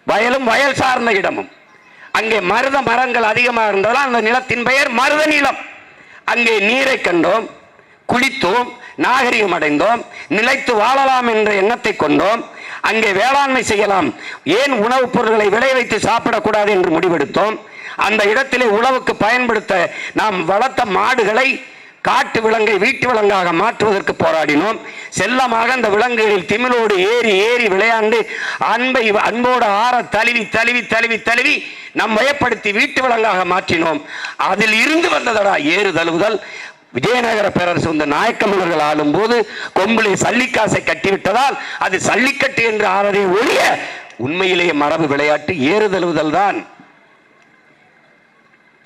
Speaker 1: வயலும் வயல் சார்ந்த இடமும். அங்கே மருத மரங்கள் அதிகமாக இருந்ததால் அந்த நிலத்தின் பெயர் மருத நிலம். அங்கே நீரை கண்டோம், குளித்தோம், நாகரிகம் அடைந்தோம், நிலைத்து வாழலாம் என்ற எண்ணத்தை கொண்டோம். அங்கே வேளாண்மை செய்யலாம், ஏன் உணவுப் பொருட்களை விளை வைத்து சாப்பிடக்கூடாது என்று முடிவெடுத்தோம். அந்த இடத்திலே உணவுக்கு பயன்படுத்த நாம் வளர்த்த மாடுகளை காட்டு விலங்கை வீட்டு விலங்காக மாற்றுவதற்கு போராடினோம். செல்லமாக அந்த விலங்குகளில் திமிழோடு ஏறி ஏறி விளையாண்டு அன்போடு ஆற தழுவி தழுவி தழுவி தழுவி நம் வயப்படுத்தி வீட்டு விலங்காக மாற்றினோம். அதில் இருந்து வந்ததடா ஏறு தழுவுதல், விஜயநகர பேரரசு இந்த நாயக்க மன்னர்கள் ஆளும் போது கொம்பிலே சல்லிக்காசை கட்டிவிட்டதால் அது சல்லிக்கட்டு என்று ஆறதை ஒழிய உண்மையிலேயே மரபு விளையாட்டு ஏறுதழுவுதல் தான்.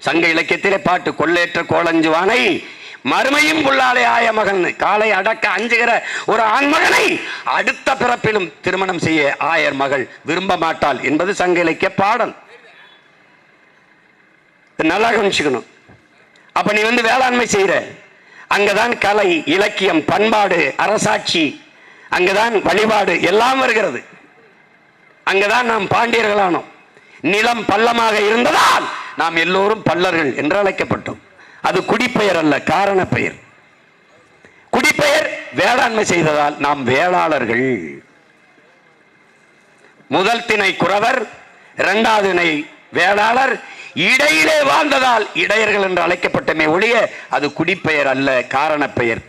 Speaker 1: சங்க இலக்கியத்திலே பாட்டு, கொள்ளேற்ற கோலஞ்சுவானை மறுமையும் புள்ளாலே ஆய மகன், காலை அடக்க அஞ்சுகிற ஒரு ஆண்மகனை அடுத்த பிறப்பிலும் திருமணம் செய்ய ஆயர் மகள் விரும்ப மாட்டாள் என்பது சங்க இலக்கிய பாடல். நல்லா கவனிச்சுக்கணும். அப்ப நீ வேளாண்மை செய்யற, அங்கதான் கலை, இலக்கியம், பண்பாடு, அரசாட்சி, அங்கதான் வழிபாடு எல்லாம் வருகிறது. அங்கதான் நாம் பாண்டியர்களானோம். நிலம் பள்ளமாக இருந்ததால் நாம் எல்லோரும் பல்லர்கள் என்று அழைக்கப்பட்டோம். அது குடிப்பெயர் அல்ல, காரண பெயர். குடிப்பெயர் வேளாண்மை செய்ததால் நாம் வேளாளர்கள். முதல் திணை குறவர், இரண்டாவது திணை வேளாளர். இடையிலே வாழ்ந்ததால் இடையர்கள் என்று அழைக்கப்பட்டமே ஒழிய அது குடிப்பெயர் அல்ல, காரண பெயர்.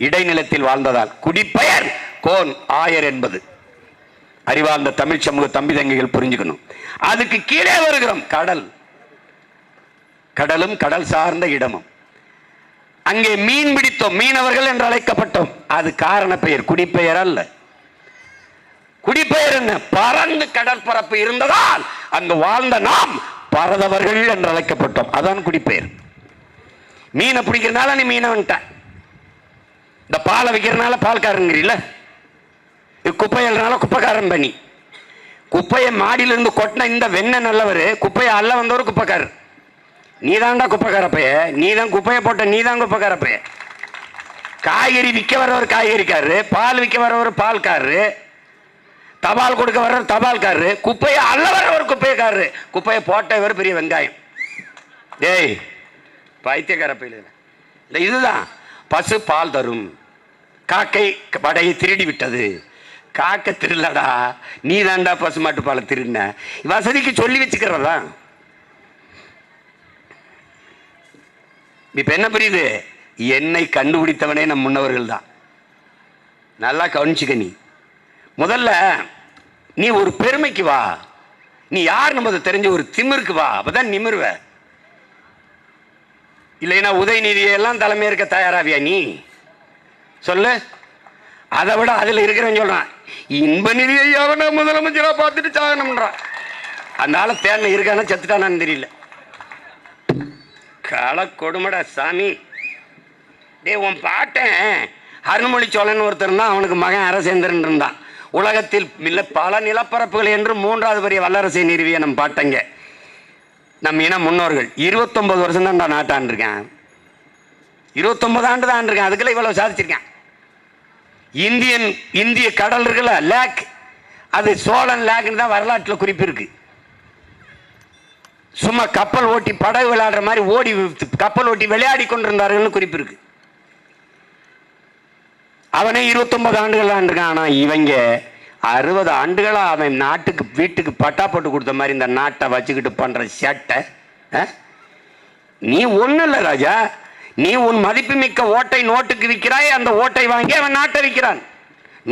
Speaker 1: இடைநிலத்தில் வாழ்ந்ததால் குடிப்பெயர் கோன் ஆயர் என்பது அறிவார்ந்த தமிழ் சமூக தம்பி தங்கைகள் புரிஞ்சுக்கணும். அதுக்கு கீழே வருகிறோம் கடல். கடலும் கடல் சார்ந்த இடமும். அங்கே மீன் பிடித்தோம், மீனவர்கள் என்று அழைக்கப்பட்டோம். அது காரண பெயர், குடிப்பெயர் அல்ல. குடிப்பெயர் என்ன? பறந்து கடல் பரப்பு இருந்ததால் அங்கு வாழ்ந்த நாம் பரதவர்கள் என்று அழைக்கப்பட்டோம். அதான் குடிப்பெயர். மீனை பிடிக்கிறதுனால நீ மீனவன்ட்ட, இந்த பாலை வைக்கிறதுனால பால்காரங்கிறீல, குப்பையல்னால குப்பைக்காரன் பண்ணி, குப்பையை மாடியிலிருந்து கொட்டின இந்த வெண்ணெய் நல்லவர், குப்பையை அல்ல வந்தவர் குப்பைக்காரர். நீ தான்டா குப்பைக்காரப்பைய, நீ தான் குப்பையை போட்ட, நீ தான் குப்பைக்காரப்பைய. காய்கறி விற்க வரவர் காய்கறிக்காரரு, பால் விற்க வரவர் பால்காரரு, தபால் கொடுக்க வர்ற தபால்காரரு, குப்பையை அல்ல வர்றவர் குப்பையக்காரரு, குப்பையை போட்டவர் பெரிய வெங்காயம். ஏய் பைத்தியக்காரப்பையில் இல்லை. இதுதான் பசு பால் தரும், காக்கை வடையை திருடி விட்டது. காக்கை திருடலடா, நீ தாண்டா பசு மாட்டு பாலை திருடின. வசதிக்கு சொல்லி வச்சுக்கிறதா. இப்ப என்ன புரியுது? என்னை கண்டுபிடித்தவனே நம் முன்னவர்கள் தான். நல்லா கவனிச்சுக்க. நீ முதல்ல நீ ஒரு பெருமைக்கு வா, நீ யார் நமது தெரிஞ்ச ஒரு திமிருக்கு வா, அப்பதான் நிமிர்வ. இல்லைன்னா உதயநிதியெல்லாம் தலைமை இருக்க தயாராவியா நீ சொல்லு. அதை விட அதுல இருக்கிறவன் சொல்றான், இன்ப நிதியை எவன முதலமைச்சரா பார்த்துட்டு சாகனம்ன்றான். அந்த ஆள தேர்ல இருக்கானா செத்துட்டானான்னு தெரியல. கள கொடுமடா சாமி. டே உன் பாட்டன் அருண்மொழி சோழன் ஒருத்தர் தான், அவனுக்கு மகன் அரசேந்திரன் இருந்தான். உலகத்தில் பல நிலப்பரப்புகள் என்று 3வது பெரிய வல்லரசை நிறுவிய நம் பாட்டங்க, நம் இன முன்னோர்கள். 29 வருஷம் தான் நான் நாட்டான் இருக்கேன், 29 ஆண்டு தான் இருக்கேன். அதுக்குள்ள இவ்வளவு சாதிச்சிருக்கேன். இந்திய கடல் இருக்குல்ல, லேக், அது சோழன் லேக்னு தான் வரலாற்றில் குறிப்பு இருக்கு. சும்மா கப்பல் ஓட்டி படகு விளையாடுற மாதிரி ஓடி கப்பல் ஓட்டி விளையாடி கொண்டிருந்தார்கள் குறிப்பு இருக்கு. அவனே 29 ஆண்டுகள் இருக்கான். ஆனா இவங்க 60 ஆண்டுகளா அவன் நாட்டுக்கு வீட்டுக்கு பட்டா போட்டு கொடுத்த மாதிரி இந்த நாட்டை வச்சுக்கிட்டு பண்ற சேட்டை. நீ ஒண்ணு இல்ல ராஜா, நீ உன் மதிப்புமிக்க ஓட்டை நோட்டுக்கு விற்கிறாய், அந்த ஓட்டை வாங்கி அவன் நாட்டை விற்கிறான்.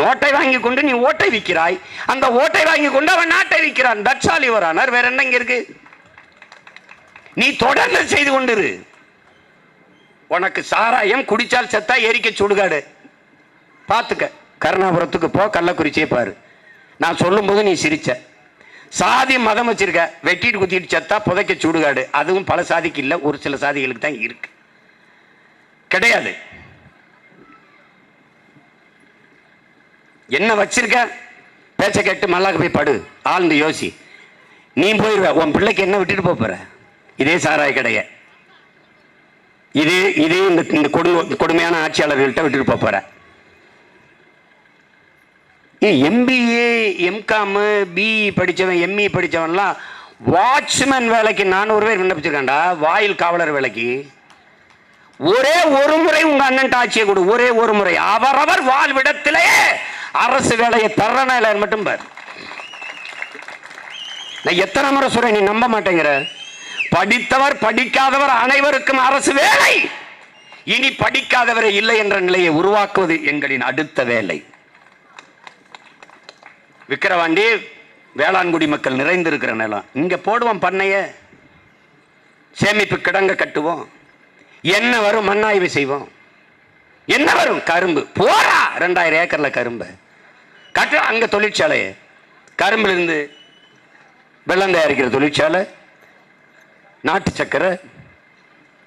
Speaker 1: நோட்டை வாங்கி கொண்டு நீ ஓட்டை விற்கிறாய், அந்த ஓட்டை வாங்கி கொண்டு அவன் நாட்டை விற்கிறான். That's all your honour. வேற என்ன இங்க இருக்கு? நீ தொடர்ந்து செய்து கொண்டிரு. உனக்கு சாராயம் குடிச்சால் செத்தா எரிக்க சுடுகாடு. பார்த்துக்க, கருணாபுரத்துக்கு போ, கள்ளக்குறிச்சியை பாரு. நான் சொல்லும் போது நீ சிரிச்ச. சாதி மதம் வச்சிருக்க, வெட்டிட்டு குத்திட்டு செத்தா புதைக்க சுடுகாடு. அதுவும் பல சாதிக்கு இல்லை, ஒரு சில சாதிகளுக்கு தான் இருக்கு. கிடையாது. என்ன வச்சிருக்க? பேச்ச கேட்டு மல்லாக்க போய் படு, ஆழ்ந்து யோசி. நீ போயிருவ, உன் பிள்ளைக்கு என்ன விட்டுட்டு போற? இதே சாராய கடைய, இதே இந்த கொடுமையான ஆட்சியாளர்கள்ட்ட விட்டுட்டு போற. எம்பிஏ, எம்காம், பிஇ படிச்சவன், எம்இ படிச்சவன்லாம் வாட்ச்மேன் வேலைக்கு 400 பேர் விண்ணப்பிச்சிருக்காண்டா. வாயில் காவலர் வேலைக்கு ஒரே ஒரு முறை உங்க அண்ணன் ஆட்சியை கொடு, ஒரே ஒரு முறை. அவரவர் வாழ்விடத்திலேயே அரசு வேலையை தர்றனா இல்ல மட்டும் பார். நான் எத்தனை முறை சொல்றேன், நீ நம்ப மாட்டேங்கிற. படித்தவர் படிக்காதவர் அனைவருக்கும் அரசு வேலை. இனி படிக்காதவரை இல்லை என்ற நிலையை உருவாக்குவது எங்களின் அடுத்த வேலை. விக்கிரவாண்டி வேளாண்குடி மக்கள் நிறைந்திருக்கிற நிலம், இங்க போடுவோம் பண்ணைய, சேமிப்பு கிடங்க கட்டுவோம், என்ன வரும் மண்ணாய்வு செய்வோம். என்ன வரும்? கரும்பு. போறா 2000 ஏக்கர்ல கரும்பு கட்ட. அங்க தொழிற்சாலை, கரும்புல இருந்து வெள்ளம் தயாரிக்கிற தொழிற்சாலை, நாட்டு சக்கரை,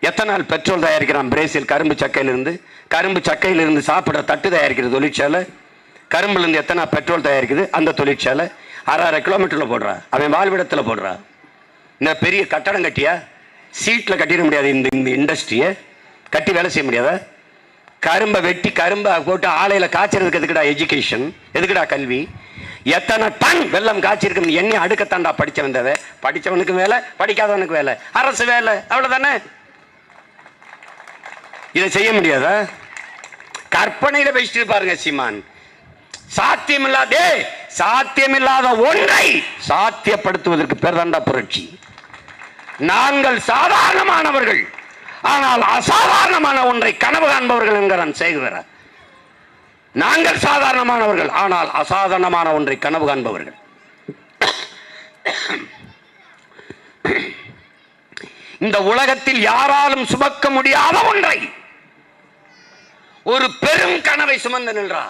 Speaker 1: எத்தனால் பெட்ரோல் தயாரிக்கிறான் பிரேசில் கரும்பு சக்கையிலிருந்து. கரும்பு சக்கையிலிருந்து சாப்பிட்ற தட்டு தயாரிக்கிற தொழிற்சாலை, கரும்புல இருந்து எத்தனை பெட்ரோல் தயாரிக்குது அந்த தொழிற்சாலை. 6.5 கிலோமீட்டர்ல போடுறா, அவன் வாழ்விடத்தில் போடுறா. இந்த பெரிய கட்டடம் கட்டியா? சீட்ல கட்டிட முடியாது. இந்த இண்டஸ்ட்ரியை கட்டி வேலை செய்ய முடியாதா? கரும்பை வெட்டி கரும்பை போட்டு ஆலையில காய்ச்சறதுக்கு எதுக்குடா எஜுகேஷன்? எதுக்குடா கல்வி? எத்தனை டன் வெள்ளம் காய்ச்சிருக்கு எண்ணெய் அடுக்கத்தாண்டா படிச்சவன் தேவை. படிச்சவனுக்கு வேலை, படிக்காதவனுக்கு வேலை, அரசு வேலை, அவ்வளவுதானே. இதை செய்ய முடியாதா? கற்பனையில வச்சுட்டு பாருங்க சீமான். சாத்தியமில்லாத ஒன்றை சாத்தியப்படுத்துவதற்கு பேர் தாண்டா புரட்சி. நாங்கள் சாதாரணமானவர்கள், ஆனால் அசாதாரணமான ஒன்றை கனவு காண்பவர்கள் என்கிறான் சேகுவேரா. நாங்கள் சாதாரணமானவர்கள், ஆனால் அசாதாரணமான ஒன்றை கனவு காண்பவர்கள். இந்த உலகத்தில் யாராலும் சுமக்க முடியாத ஒன்றை ஒரு பெரும் கனவை சுமந்து நின்றா.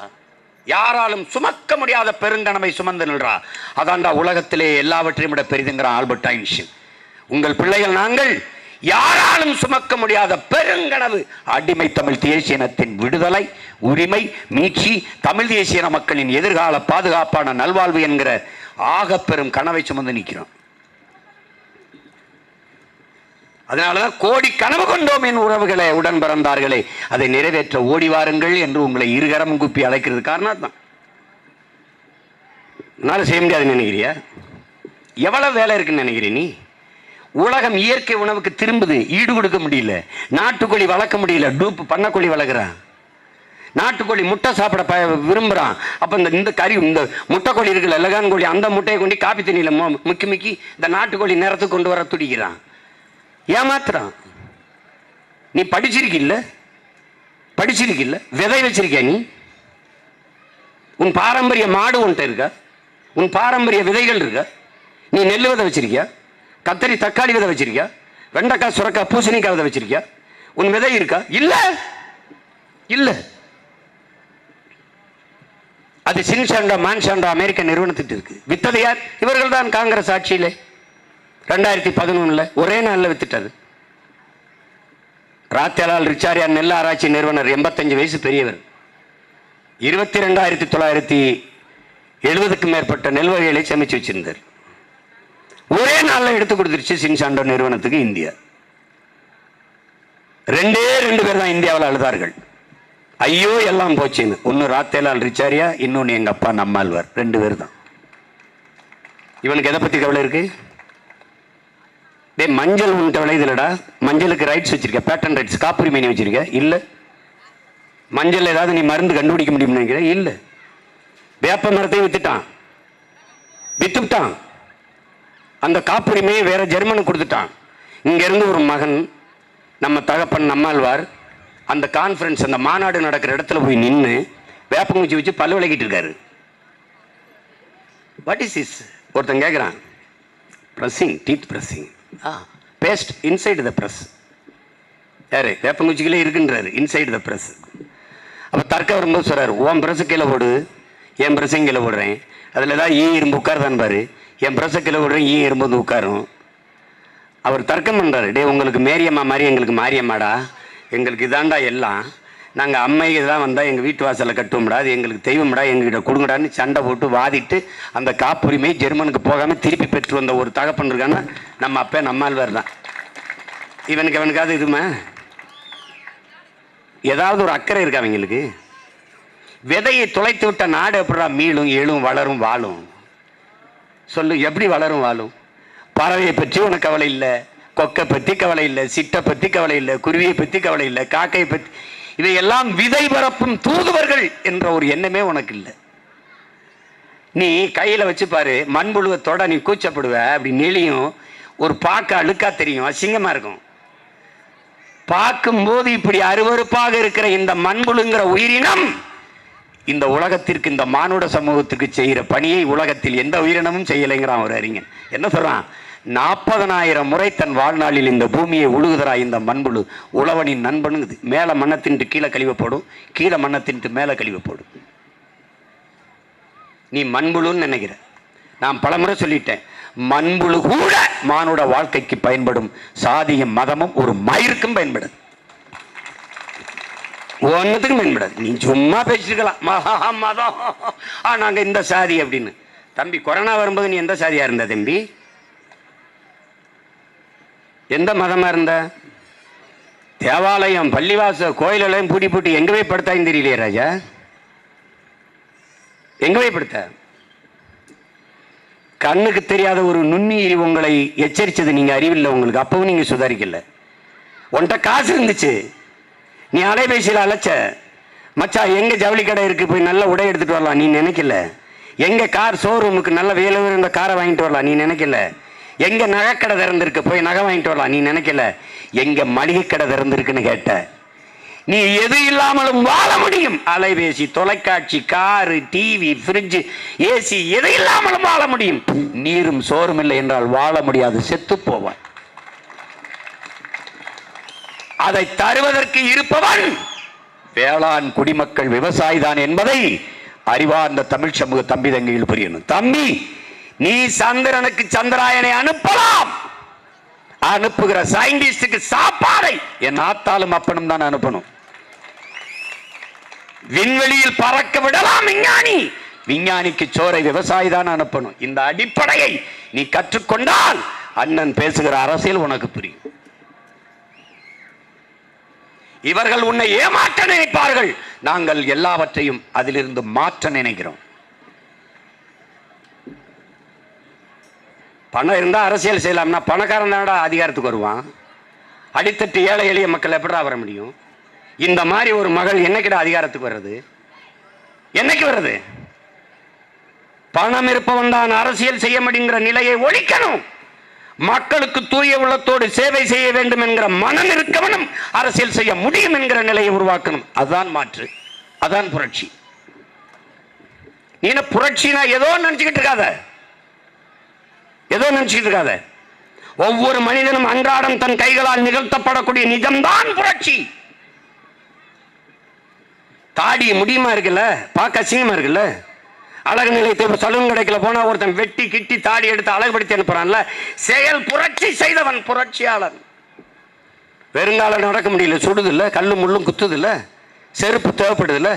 Speaker 1: யாராலும் சுமக்க முடியாத பெருங்கனவை சுமந்து நின்றா. அதான்டா உலகத்திலே எல்லாவற்றையும் விட பெரிதுங்கிறான் ஆல்பர்ட் ஐன்ஸ்டீன். உங்கள் பிள்ளைகள் நாங்கள் யாராலும் சுமக்க முடியாத பெருங்கனவு, அடிமை தமிழ் தேசிய இனத்தின் விடுதலை, உரிமை, மீட்சி, தமிழ் தேசிய மக்களின் எதிர்கால பாதுகாப்பான நல்வாழ்வு என்கிற ஆக பெரும் கனவை சுமந்து நிற்கிறோம். அதனாலதான் கோடி கனவு கொண்டோம் என் உறவுகளே, உடன் பிறந்தார்களே, அதை நிறைவேற்ற ஓடி வாருங்கள் என்று உங்களை இருகரம் குப்பி அழைக்கிறது காரணம் தான். என்னால செய்ய முடியாதுன்னு நினைக்கிறியா? எவ்வளவு வேலை இருக்குன்னு நினைக்கிறீ நீ? உலகம் இயற்கை உணவுக்கு திரும்புது, ஈடு கொடுக்க முடியல. நாட்டுக்கோழி வளர்க்க முடியல, டூப் பண்ணக்கோழி வளர்க்குறான். நாட்டுக்கோழி முட்டை சாப்பிட விரும்புறான். அப்ப இந்த கறி, இந்த முட்டைக்கோழி இருக்குல்ல, லகான் கோழி, அந்த முட்டையை கொண்டு காப்பி தண்ணியில முக்கி இந்த நாட்டுக்கோழி நேரத்துக்கு கொண்டு வர துடிக்கிறான். ஏமாத்துறான். நீ படிச்சிருக்கில்ல, விதை வச்சிருக்கியா? நீ உன் பாரம்பரிய மாடு உன்ட்ட இருக்கா? உன் பாரம்பரிய விதைகள் இருக்கா? நீ நெல் விதை வச்சிருக்கியா? கத்தரி தக்காளி விதை வச்சிருக்கியா? வெண்டைக்காய், சுரக்காய், பூசணிக்காய் விதை வச்சிருக்கியா? உன் விதை இருக்கா? இல்ல இல்ல. அது சின்சாண்டா மான்சாண்டா அமெரிக்க நிறுவனத்திட்டு இருக்கு. வித்தது யார்? இவர்கள் தான். காங்கிரஸ் ஆட்சியிலே 2011 ஒரே நாளில் வித்துட்டாரு. ராத்தேலால் ரிச்சாரியா நெல் ஆராய்ச்சி நிறுவனர், 85 வயசு பெரியவர். 22,970க்கும் மேற்பட்ட நெல் வகைகளை சமைச்சு வச்சிருந்தார். ஒரே நாளில் எடுத்து கொடுத்துருச்சு சின்சாண்டோ நிறுவனத்துக்கு இந்தியா. 2 பேர் தான் இந்தியாவில் அழுதார்கள். ஐயோ எல்லாம் போச்சுன்னு. ஒன்னு ராத்தேலால் ரிச்சாரியா, இன்னொன்னு எங்க அப்பா நம்மாழ்வார். 2 பேர் தான். இவனுக்கு எதை பத்தி கவலை இருக்கு? மஞ்சள் உன்ட்ட விளையுதுலடா, மஞ்சளுக்கு ரைட்ஸ் வச்சிருக்க, பேட்டன் ரைட்ஸ், காப்புரிமை வச்சிருக்க? இல்ல. மஞ்சள் ஏதாவது நீ மருந்து கண்டுபிடிக்க முடியும்னு நினைக்கிற? இல்ல. வேப்ப மரத்தையும் வித்துட்டான். அந்த காப்புரிமையை வேற ஜெர்மனுக்கு கொடுத்துட்டான். இங்க இருந்து ஒரு மகன், நம்ம தகப்பன் நம்மாழ்வார், அந்த கான்ஃபரன்ஸ், அந்த மாநாடு நடக்கிற இடத்துல போய் நின்று வேப்பங்குச்சி வச்சு பல்லு விளக்கிட்டு இருக்காரு. What is this? ஒருத்தன் கேட்கிறான். Brushing, teeth brushing, paste inside the brush. யாரு? வேப்பங்குச்சிகளே இருக்குன்றாரு, இன்சைடு த பிரஸ். அப்போ தர்க்கம் வரும்போது சொல்றாரு, உன் பிரஸ் கீழே போடு, என் பிரஸ்ஸையும் கீழே போடுறேன், அதில் ஏதாவது ஈ இரும்பு உட்காருதான் பாரு, என் பிரஸ்ஸை கீழே போடுறேன், ஈ இரும்பு வந்து உட்காரும். அவர் தர்க்கம் பண்ணுறாரு, டே உங்களுக்கு மேரியம்மா மாதிரி எங்களுக்கு மாரியம்மாடா, எங்களுக்கு இதாண்டா எல்லாம், நாங்கள் அம்மைக்கு தான் வந்தால் எங்கள் வீட்டு வாசலில் கட்டுவோம்டா, அது எங்களுக்கு தெய்வம்டா, எங்ககிட்ட கொடுங்கடான்னு சண்டை போட்டு வாதிட்டு அந்த காப்புரிமை ஜெர்மனுக்கு போகாமல் திருப்பி பெற்று வந்த ஒரு தகப்பன் இருக்கான்னா நம்ம அப்பா நம்மாழ்வார் தான். இவனுக்காவது இதுமா ஏதாவது ஒரு அக்கறை இருக்கா அவங்களுக்கு? விதையை தொலைத்து விட்ட நாடு எப்படா மீளும், எழும், வளரும், வாழும்? சொல்லு, எப்படி வளரும், வாழும்? பறவையை பற்றி உனக்கு கவலை இல்லை, கொக்கை பற்றி கவலை இல்லை, சிட்டை பற்றி கவலை இல்லை, குருவியை பற்றி கவலை இல்லை, காக்கையை பற்றி, இதையெல்லாம் விதை பரப்பும் தூதுவர்கள் என்ற ஒரு எண்ணமே உனக்கு இல்லை. நீ கையில வச்சு பாரு, மண்புழுவத்தோட நீ கூச்சப்படுவ, அப்படி நெளியும், ஒரு பார்க்க அழுக்கா தெரியும், அசிங்கமா இருக்கும். பார்க்கும்போது இப்படி அருவருப்பாக இருக்கிற இந்த மண்புழுங்கிற உயிரினம் இந்த உலகத்திற்கு, இந்த மானுட சமூகத்துக்கு செய்கிற பணியை உலகத்தில் எந்த உயிரினமும் செய்யலைங்கிறான் ஒரு அறிஞன். என்ன சொல்றான்? 40,000 முறை தன் வாழ்நாளில் இந்த பூமியை உழுகுதரா இந்த மண்புழு. உழவனின் நண்பனுங்குது. மேலே மண்ணை தின்ட்டு கீழே கழிவு போடும், கீழே மண்ணை தின்ட்டு மேலே கழிவு போடும். நீ மண்புழுன்னு நினைக்கிற. நான் பலமுறை சொல்லிட்டேன், மண்புழு கூட மானுட வாழ்க்கைக்கு பயன்படும். சாதியும் மதமும் ஒரு மயிருக்கும் பயன்படும், ஒன்னுத்துக்கும் பயன்படாது. நீ சும்மா பேசிருக்கலாம், மதம் நாங்க இந்த சாதி அப்படின்னு. தம்பி, கொரோனா வரும்போது நீ எந்த சாதியா இருந்த தம்பி? எந்த மதமா இருந்த? தேவாலயம், பள்ளிவாச, கோயிலையும் பூட்டி பூட்டி எங்க போய் படுத்தாயும் தெரியலையே ராஜா. எங்க போய் படுத்த? கண்ணுக்கு தெரியாத ஒரு நுண்ணுயிரி உங்களை எச்சரிச்சது நீங்க அறிவில்லை உங்களுக்கு. அப்பவும் நீங்க சுதாரிக்கல. உன்கிட்ட காசு இருந்துச்சு, நீ அலைபேசியில் அழைச்ச, மச்சா எங்க ஜவுளி கடை இருக்கு போய் நல்ல உடை எடுத்துட்டு வரலாம் நீ நினைக்கல. எங்க கார் ஷோரூமுக்கு நல்ல வேலை இருந்த காரை வாங்கிட்டு வரலாம் நீ நினைக்கல. எங்க நகைக்கடை திறந்திருக்கு போய் நகை வாங்கிட்டு வரலாம் நீ நினைக்கல. எங்க மளிகை கடை திறந்திருக்குன்னு கேட்ட. நீ எது இல்லாமலும் வாழ முடியும். அலைபேசி, தொலைக்காட்சி, காரு, டிவி, பிரிட்ஜ், ஏசி, எது இல்லாமலும் வாழ முடியும். நீரும் சோறும் இல்லை என்றால் வாழ முடியாது, செத்து போவான். அதை தருவதற்கு இருப்பவன் வேளாண் குடிமக்கள், விவசாயி தான் என்பதை அறிவார்ந்த தமிழ் சமூக தம்பி தங்கையில் புரியணும். தம்பி, நீ சந்திரனுக்கு சந்திராயனை அனுப்பலாம். அனுப்புகிற சயின்டிஸ்டுக்கு சாப்பாடை என் ஆத்தாலும் அப்பனும் தான் அனுப்பணும். விண்வெளியில் பறக்க விடலாம் விஞ்ஞானி, விஞ்ஞானிக்கு சோரை விவசாயி தான் அனுப்பணும். இந்த அடிப்படையை நீ கற்றுக்கொண்டால் அண்ணன் பேசுகிற அரசியல் உனக்கு புரியும். இவர்கள் உன்னை ஏமாற்ற நினைப்பார்கள், நாங்கள் எல்லாவற்றையும் அதிலிருந்து மாற்ற நினைக்கிறோம். பணம் இருந்தா அரசியல் செய்யலாம்னா பணக்காரன் தானடா அதிகாரத்துக்கு வருவான். அடித்தட்டு ஏழை எளிய மக்கள் எப்படா வர முடியும்? இந்த மாதிரி ஒரு மகள் என்னைக்கிட அதிகாரத்துக்கு வர்றது? என்னைக்கு வர்றது? பணம் இருப்பவன் தான் அரசியல் செய்ய முடியுங்கிற நிலையை ஒழிக்கணும். மக்களுக்கு தூய உள்ளத்தோடு சேவை செய்ய வேண்டும் என்கிற மனம் இருக்கவனும் அரசியல் செய்ய முடியும் என்கிற நிலையை உருவாக்கணும். அதுதான் மாற்று, அதான் புரட்சி. நீ புரட்சினா ஏதோ நினைச்சுக்கிட்டு இருக்காத, ஏதோ நினைச்சுக்கிட்டு இருக்காத. ஒவ்வொரு மனிதனும் அன்றாடம் தன் கைகளால் நிகழ்த்தப்படக்கூடிய நிஜம்தான் புரட்சி. தாடி முடியுமா இருக்குல்ல, பார்க்க அசிங்கமா இருக்குல்ல. அழகு நிலையத்தை சலூன் கடைக்குள்ள போனா ஒருத்தன் வெட்டி கிட்டி தாடி எடுத்து அழகுபடுத்தி அனுப்புறான்ல, செயல் புரட்சி செய்தவன் புரட்சியாளன். வெறுங்கால நடக்க முடியல, சுடுது இல்ல, கல்லு முள்ளும் குத்துது இல்ல, செருப்பு தேவைப்படுது இல்ல.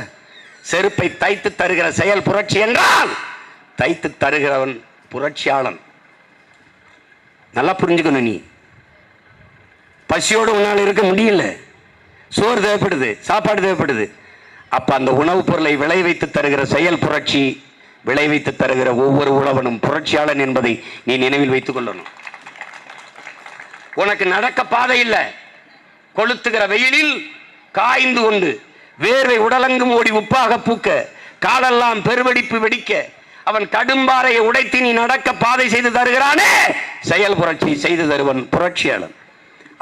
Speaker 1: செருப்பை தைத்து தருகிற செயல் புரட்சி என்றால் தைத்து தருகிறவன் புரட்சியாளன். நல்லா புரிஞ்சுக்கணும். நீ பசியோடு உன்னால் இருக்க முடியல, சோறு தேவைப்படுது, சாப்பாடு தேவைப்படுது. அப்ப அந்த உணவுப் பொருளை விளைவித்து தருகிற செயல் புரட்சி, விளைவித்து தருகிற ஒவ்வொரு உழவனும் புரட்சியாளன் என்பதை நீ நினைவில் வைத்துக் கொள்ளணும். உனக்கு நடக்க பாதை இல்லை, கொளுத்துகிற வெயிலில் காய்ந்து கொண்டு வேர்வை உடலெங்கும் ஓடி உப்பாக பூக்க, காலெல்லாம் பெருவெடிப்பு வெடிக்க, அவன் கடும்பாறையை உடைத்து நீ நடக்க பாதை செய்து தருகிறானே, செயல் புரட்சி செய்து தருவன் புரட்சியாளன்.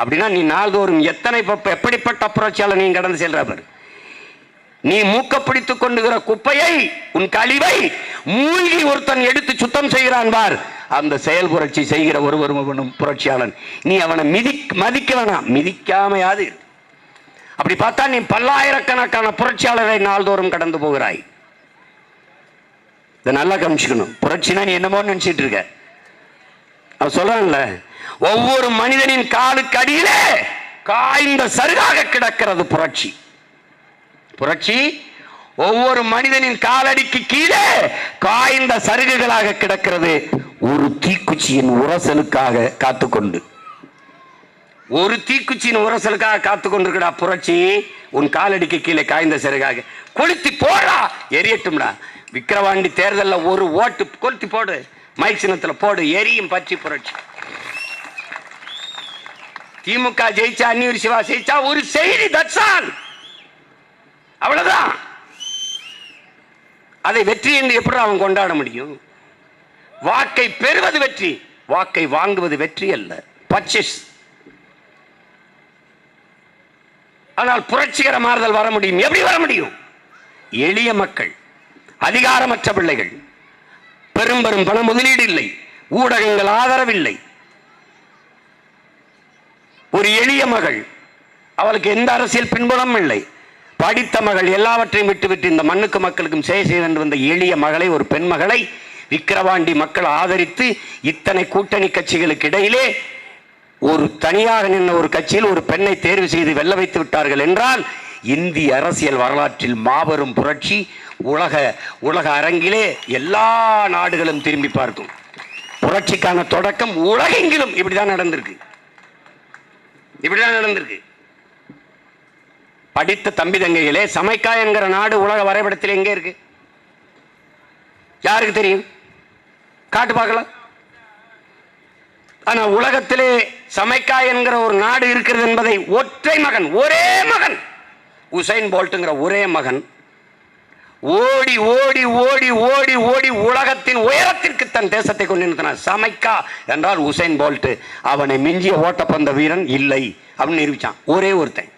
Speaker 1: அப்படின்னா நீ நாள்தோறும் எத்தனை எப்படிப்பட்ட புரட்சியாளன் நீ கடந்து செல்றவர். நீ மூக்க பிடித்துக் கொண்டுகிற குப்பையை, உன் கழிவை மூழ்கி ஒருத்தன் எடுத்து சுத்தம் செய்கிறான் பார், அந்த செயல் புரட்சி செய்கிற ஒருவரும் புரட்சியாளன். நீ அவனை மதிக்க வேணாம், மிதிக்காமையாது. அப்படி பார்த்தா நீ பல்லாயிரக்கணக்கான புரட்சியாளரை நாள்தோறும் கடந்து போகிறாய். இதை நல்லா கவனிச்சுக்கணும். புரட்சினா நீ என்னமோ நினைச்சிட்டு இருக்க. அவன் சொல்றான்ல, ஒவ்வொரு மனிதனின் காலுக்கு அடியிலே காய்ந்த சருகாக கிடக்கிறது புரட்சி. புரட்சி ஒவ்வொரு மனிதனின் காலடிக்கு கீழே காய்ந்த சருகுகளாக கிடக்கிறது. ஒரு தீக்குச்சியின் உரசலுக்காக காத்துக்கொண்டு, ஒரு தீக்குச்சியின் உரசலுக்காக காத்துக்கொண்டிருக்கா புரட்சி. உன் காலடிக்கு கீழே காய்ந்த சருகாக கொளுத்தி போடா, எரியட்டும்டா. விக்கிரவாண்டி தேர்தலில் ஒரு ஓட்டு கொளுத்தி போடு, மைக் சின்னத்தில் போடு, எரியும் பற்றி புரட்சி. திமுக ஜெயிச்சா, அந்நியூர் சிவா ஜெயிச்சா ஒரு செய்தி, தட்சால், அவ்வளவுதான். அதை வெற்றி என்று எப்படி அவன் கொண்டாட முடியும்? வாக்கை பெறுவது வெற்றி, வாக்கை வாங்குவது வெற்றி அல்ல, பர்ச்சேஸ். ஆனால் புரட்சிகர மாறுதல் வர முடியும். எப்படி வர முடியும்? எளிய மக்கள், அதிகாரமற்ற பிள்ளைகள், பெரும் பெரும் பண முதலீடு இல்லை, ஊடகங்கள் ஆதரவில்லை, ஒரு எளிய மகள், அவளுக்கு எந்த அரசியல் பின்புலமும் இல்லை, படித்த மகள், எல்லாவற்றையும் விட்டுவிட்டு இந்த மண்ணுக்கு மக்களுக்கும் செய்ய வேண்டும் வந்த எளிய மகளை, ஒரு பெண் மகளை விக்கிரவாண்டி மக்கள் ஆதரித்து இத்தனை கூட்டணி கட்சிகளுக்கு இடையிலே ஒரு தனியாக நின்ற ஒரு கட்சியில் ஒரு பெண்ணை தேர்வு செய்து வெல்ல வைத்து விட்டார்கள் என்றால் இந்திய அரசியல் வரலாற்றில் மாபெரும் புரட்சி. உலக அரங்கிலே எல்லா நாடுகளும் திரும்பி பார்க்கும். புரட்சிக்கான தொடக்கம் உலகெங்கிலும் இப்படிதான் நடந்திருக்கு. படித்த தம்பி தங்கைகளே, சமைக்கா என்கிற நாடு உலக வரைபடத்தில் எங்கே இருக்கு? யாருக்கு தெரியும்? காட்டு பார்க்கலாம். ஆனா உலகத்திலே சமைக்கா என்கிற ஒரு நாடு இருக்கிறது என்பதை ஒற்றை மகன், ஒரே மகன், உசைன் போல்ட்ங்கிற ஒரே மகன் ஓடி ஓடி ஓடி ஓடி ஓடி உலகத்தின் உயரத்திற்கு தன் தேசத்தை கொண்டு நிறுத்தினார். சமைக்கா என்றால் உசைன் போல்ட். அவனை மிஞ்சிய ஓட்டப்பந்த வீரன் இல்லை அப்படின்னு நிரூபிச்சான். ஒரே ஒருத்தன்.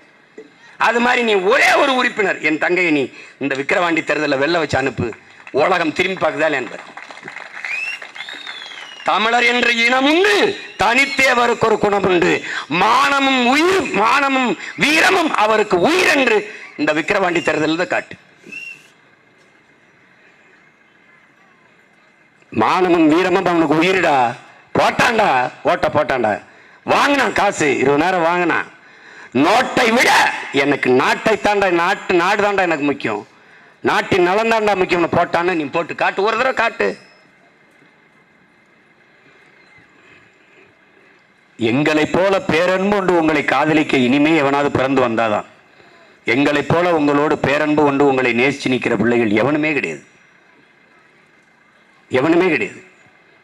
Speaker 1: அது மாதிரி நீ ஒரே ஒரு உறுப்பினர், என் தங்கையை நீ இந்த விக்கிரவாண்டி தேர்தலில் வெல்ல வச்சு அனுப்பு, உலகம் திரும்பி பார்க்குதா என்பது. தமிழர் என்ற இனம் உண்டு, தனித்தேவருக்கு ஒரு குணம் உண்டு. மானமும் உயிர், மானமும் வீரமும் அவருக்கு உயிர் என்று இந்த விக்கிரவாண்டி தேர்தலில் காட்டு. மானமும் வீரமும் அவனுக்கு உயிரிடா. போட்டாண்டா, ஓட்ட போட்டாண்டா, வாங்கினான் காசு 20,000 வாங்கினான். நோட்டை விட எனக்கு நாட்டை தாண்டா, நாடு தாண்டா எனக்கு முக்கியம், நாட்டின் நலன் தாண்டா முக்கியம் போட்டான்னு நீ போட்டு காட்டு, ஒரு தடவை காட்டு. எங்களை போல பேரன்பு கொண்டு உங்களை காதலிக்க இனிமே எவனாவது பிறந்து வந்தாதான். எங்களை போல உங்களோடு பேரன்பு கொண்டு உங்களை நேசிச்சு நிற்கிற பிள்ளைகள் எவனுமே கிடையாது, எவனுமே கிடையாது.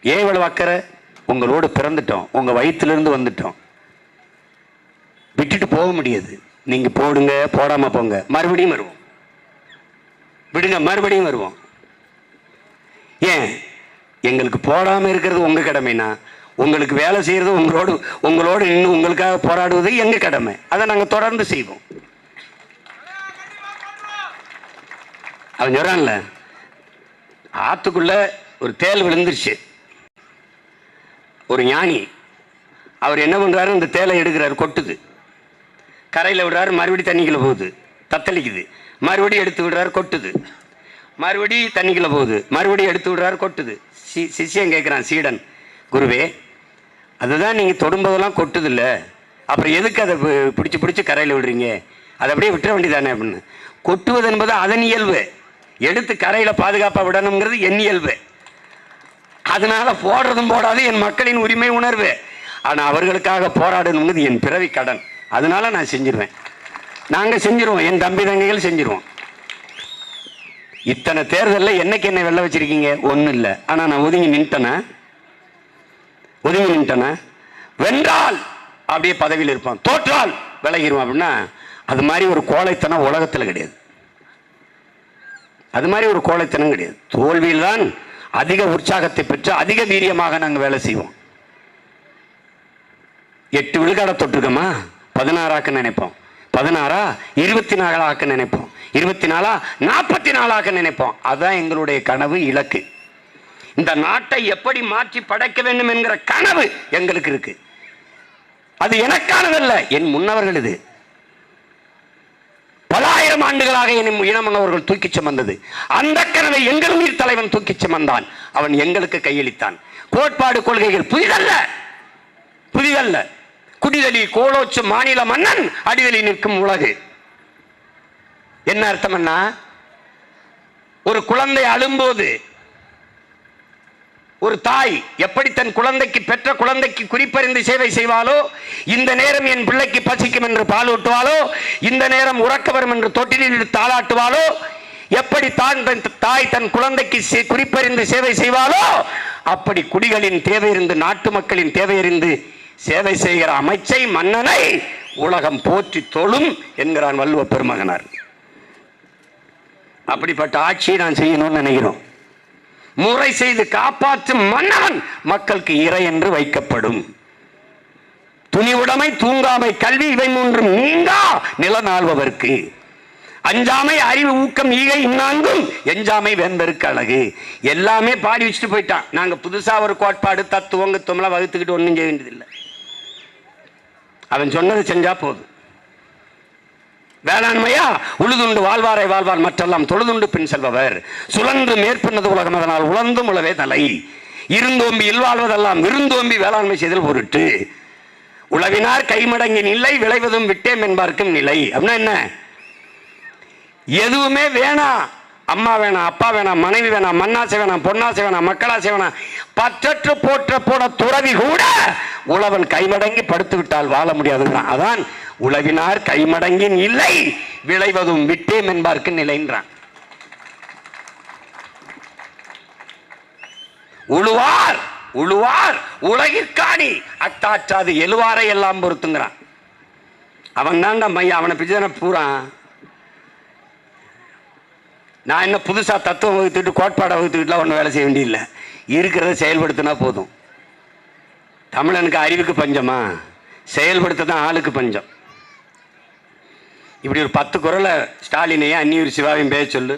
Speaker 1: ஏன் இவ்வளவு அக்கறை? உங்களோடு பிறந்துட்டோம், உங்க வயிற்றிலிருந்து வந்துட்டோம், விட்டுட்டு போக முடியாது. நீங்க போடுங்க, போடாம போங்க, மறுபடியும் வருவோம், விடுங்க, மறுபடியும் வருவோம். ஏன் எங்களுக்கு போடாம இருக்கிறது உங்க கடமைனா, உங்களுக்கு வேலை செய்யறது உங்களோடு இன்னும் உங்களுக்காக போராடுவது எங்க கடமை. அதை நாங்க தொடர்ந்து செய்வோம். அவன் சொல்றான்ல, ஆத்துக்குள்ள ஒரு தேல் விழுந்துருச்சு. ஒரு ஞானி அவர் என்ன பண்றாரு, இந்த தேலை எடுக்கிறாரு, கொட்டுது, கரையில் விடுறாரு, மறுபடியும் தண்ணிக்குள்ள போகுது, தத்தளிக்குது, மறுபடியும் எடுத்து விடுறாரு, கொட்டுது, மறுபடியும் தண்ணிக்குள்ள போகுது, மறுபடியும் எடுத்து விடுறாரு, கொட்டுது. சிஷ்யன் கேட்கிறான், சீடன், குருவே, அதுதான் நீங்க தொடும்போதெல்லாம் கொட்டுது இல்லை, அப்புறம் எதுக்கு அதை பிடிச்சு பிடிச்சு கரையில் விடுறீங்க? அதை அப்படியே விட்டுற வேண்டியதானே அப்படின்னு. கொட்டுவது என்பது அதன் இயல்பு, எடுத்து கரையில் பாதுகாப்பாக விடணுங்கிறது என் இயல்பு. அதனால போடுறதும் போடாது என் மக்களின் உரிமை உணர்வு. ஆனால் அவர்களுக்காக போராடணுங்கிறது என் பிறவி கடன். அதனால நான் செஞ்சிருவேன், நாங்கள் செஞ்சிருவோம், என் தம்பி தங்கைகள் செஞ்சிருவோம். இத்தனை தேர்தலில் என்னைக்கு என்னை வெல்ல வச்சிருக்கீங்க? ஒன்றும் இல்லை. ஆனால் நான் ஒதுங்கி நின்ட்டேனா? வென்றால் அப்படியே பதவியில் இருப்பான், தோற்றால் விலகிடுவான் அப்படின்னா அது மாதிரி ஒரு கோழைத்தனம் உலகத்தில் கிடையாது. அது மாதிரி ஒரு கோழைத்தனம் கிடையாது. தோல்வியில் தான் அதிக உற்சாகத்தை பெற்று அதிக வீரியமாக நாங்கள் வேலை செய்வோம். 8 விழுக்காட தொட்டிருக்கோமா, 16 ஆக்க நினைப்போம், 16 24 ஆக்க நினைப்போம், 24 44 ஆக்க நினைப்போம். அதுதான் எங்களுடைய கனவு, இலக்கு. இந்த நாட்டை எப்படி மாற்றி படைக்க வேண்டும் என்கிற கனவு எங்களுக்கு இருக்கு. அது எனக்கானதல்ல, என் முன்னவர்கள், இது பல ஆயிரம் ஆண்டுகளாக என் இனமனவர்கள் தூக்கி சுமந்தது. அந்த கனவை எங்கள் உயிர் தலைவன் தூக்கி சுமந்தான், அவன் எங்களுக்கு கையளித்தான். கோட்பாடு கொள்கைகள் புதிதல்ல. குடிதலி கோலோச்சு மாநில மன்னன், அடிதலி நிற்கும் உலகு. என்ன அர்த்தம்? ஒரு குழந்தை அழும்போது ஒரு தாய் எப்படி தன் குழந்தைக்கு, பெற்ற குழந்தைக்கு குறிப்பறிந்து சேவை செய்வாளோ, இந்த நேரம் என் பிள்ளைக்கு பசிக்கும் என்று பால் ஊட்டுவாளோ, இந்த நேரம் உறக்க வரும் என்று தொட்டிலில் தாளாட்டுவாளோ, எப்படி தாய் தன் குழந்தைக்கு குறிப்பறிந்து சேவை செய்வாளோ, அப்படி குடிகளின் தேவையிருந்து, நாட்டு மக்களின் தேவையிருந்து சேவை செய்கிற அமைச்சை, மன்னனை உலகம் போற்றி தொழும் என்கிறான் வள்ளுவ பெருமகனார். அப்படிப்பட்ட ஆட்சியை நான் செய்யணும்னு நினைக்கிறோம். முறை செய்து காப்பாற்றும் மன்னன் மக்களுக்கு இறை என்று வைக்கப்படும். துணிவுடைமை, தூங்காமை, கல்வி, இவை மூன்றும் நீங்கா நிலநாள்பவர்க்கு. அஞ்சாமை, அறிவு, ஊக்கம், ஈகை, இந்நான்கும் எஞ்சாமை வேந்தருக்கு அழகு. எல்லாமே பாடி வச்சுட்டு போயிட்டான். நாங்க புதுசா ஒரு கோட்பாடு, தத்துவம், தத்துவம்லாம் வகுத்துக்கிட்டு ஒன்றும் செய்ய வேண்டியதில்லை. அவன் சொன்னது செஞ்சா போதும். வேளாண்மையா உழுதுண்டு வாழ்வாரை வாழ்வார் மற்றெல்லாம் தொழுதுண்டு பின் செல்பவர். சுழன்று மேற்பின்னது உலகம் அதனால் உழந்தும் உழவே தலை. இருந்தோம்பி இல்வாழ்வதெல்லாம் விருந்தோம்பி வேளாண்மை செய்தல் பொருட்டு. உழவினார் கைமடங்கின் இல்லை விளைவதும் விட்டேம் என்பார்க்கும் நிலை. அப்படின்னா என்ன? எதுவுமே வேணாம், அம்மா வேணாம், அப்பா வேணாம், மனைவி வேணாம், மண்ணாசை வேணாம், பொன்னாசை வேணாம், மக்களாசை வேணாம், பற்றற்று போற்ற போன துறவி கூட உழவன் கைமடங்கி படுத்து விட்டால் வாழ முடியாதுதான். அதான் உழவினார் கைமடங்கின் இல்லை விளைவதும் விட்டேம் என்பார்க்கு நிலைன்றான். உழுவார் உழுவார் உலகிற்காணி அட்டாற்றாது எழுவாரை எல்லாம் பொறுத்துங்கிறான். அவன் தான்டா மையா, அவனை பிடிச்சதான பூரா. நான் என்ன புதுசா தத்துவம் வகுத்துட்டு கோட்பாடை வகுத்துக்கிட்டுலாம் ஒன்றும் வேலை செய்ய வேண்டியதில்லை. இருக்கிறத செயல்படுத்தினா போதும். தமிழனுக்கு அறிவுக்கு பஞ்சமா? செயல்படுத்த தான் ஆளுக்கு பஞ்சம். இப்படி ஒரு 10 குரலை ஸ்டாலினையும் அந்நியூர் சிவாவையும் பேச சொல்லு,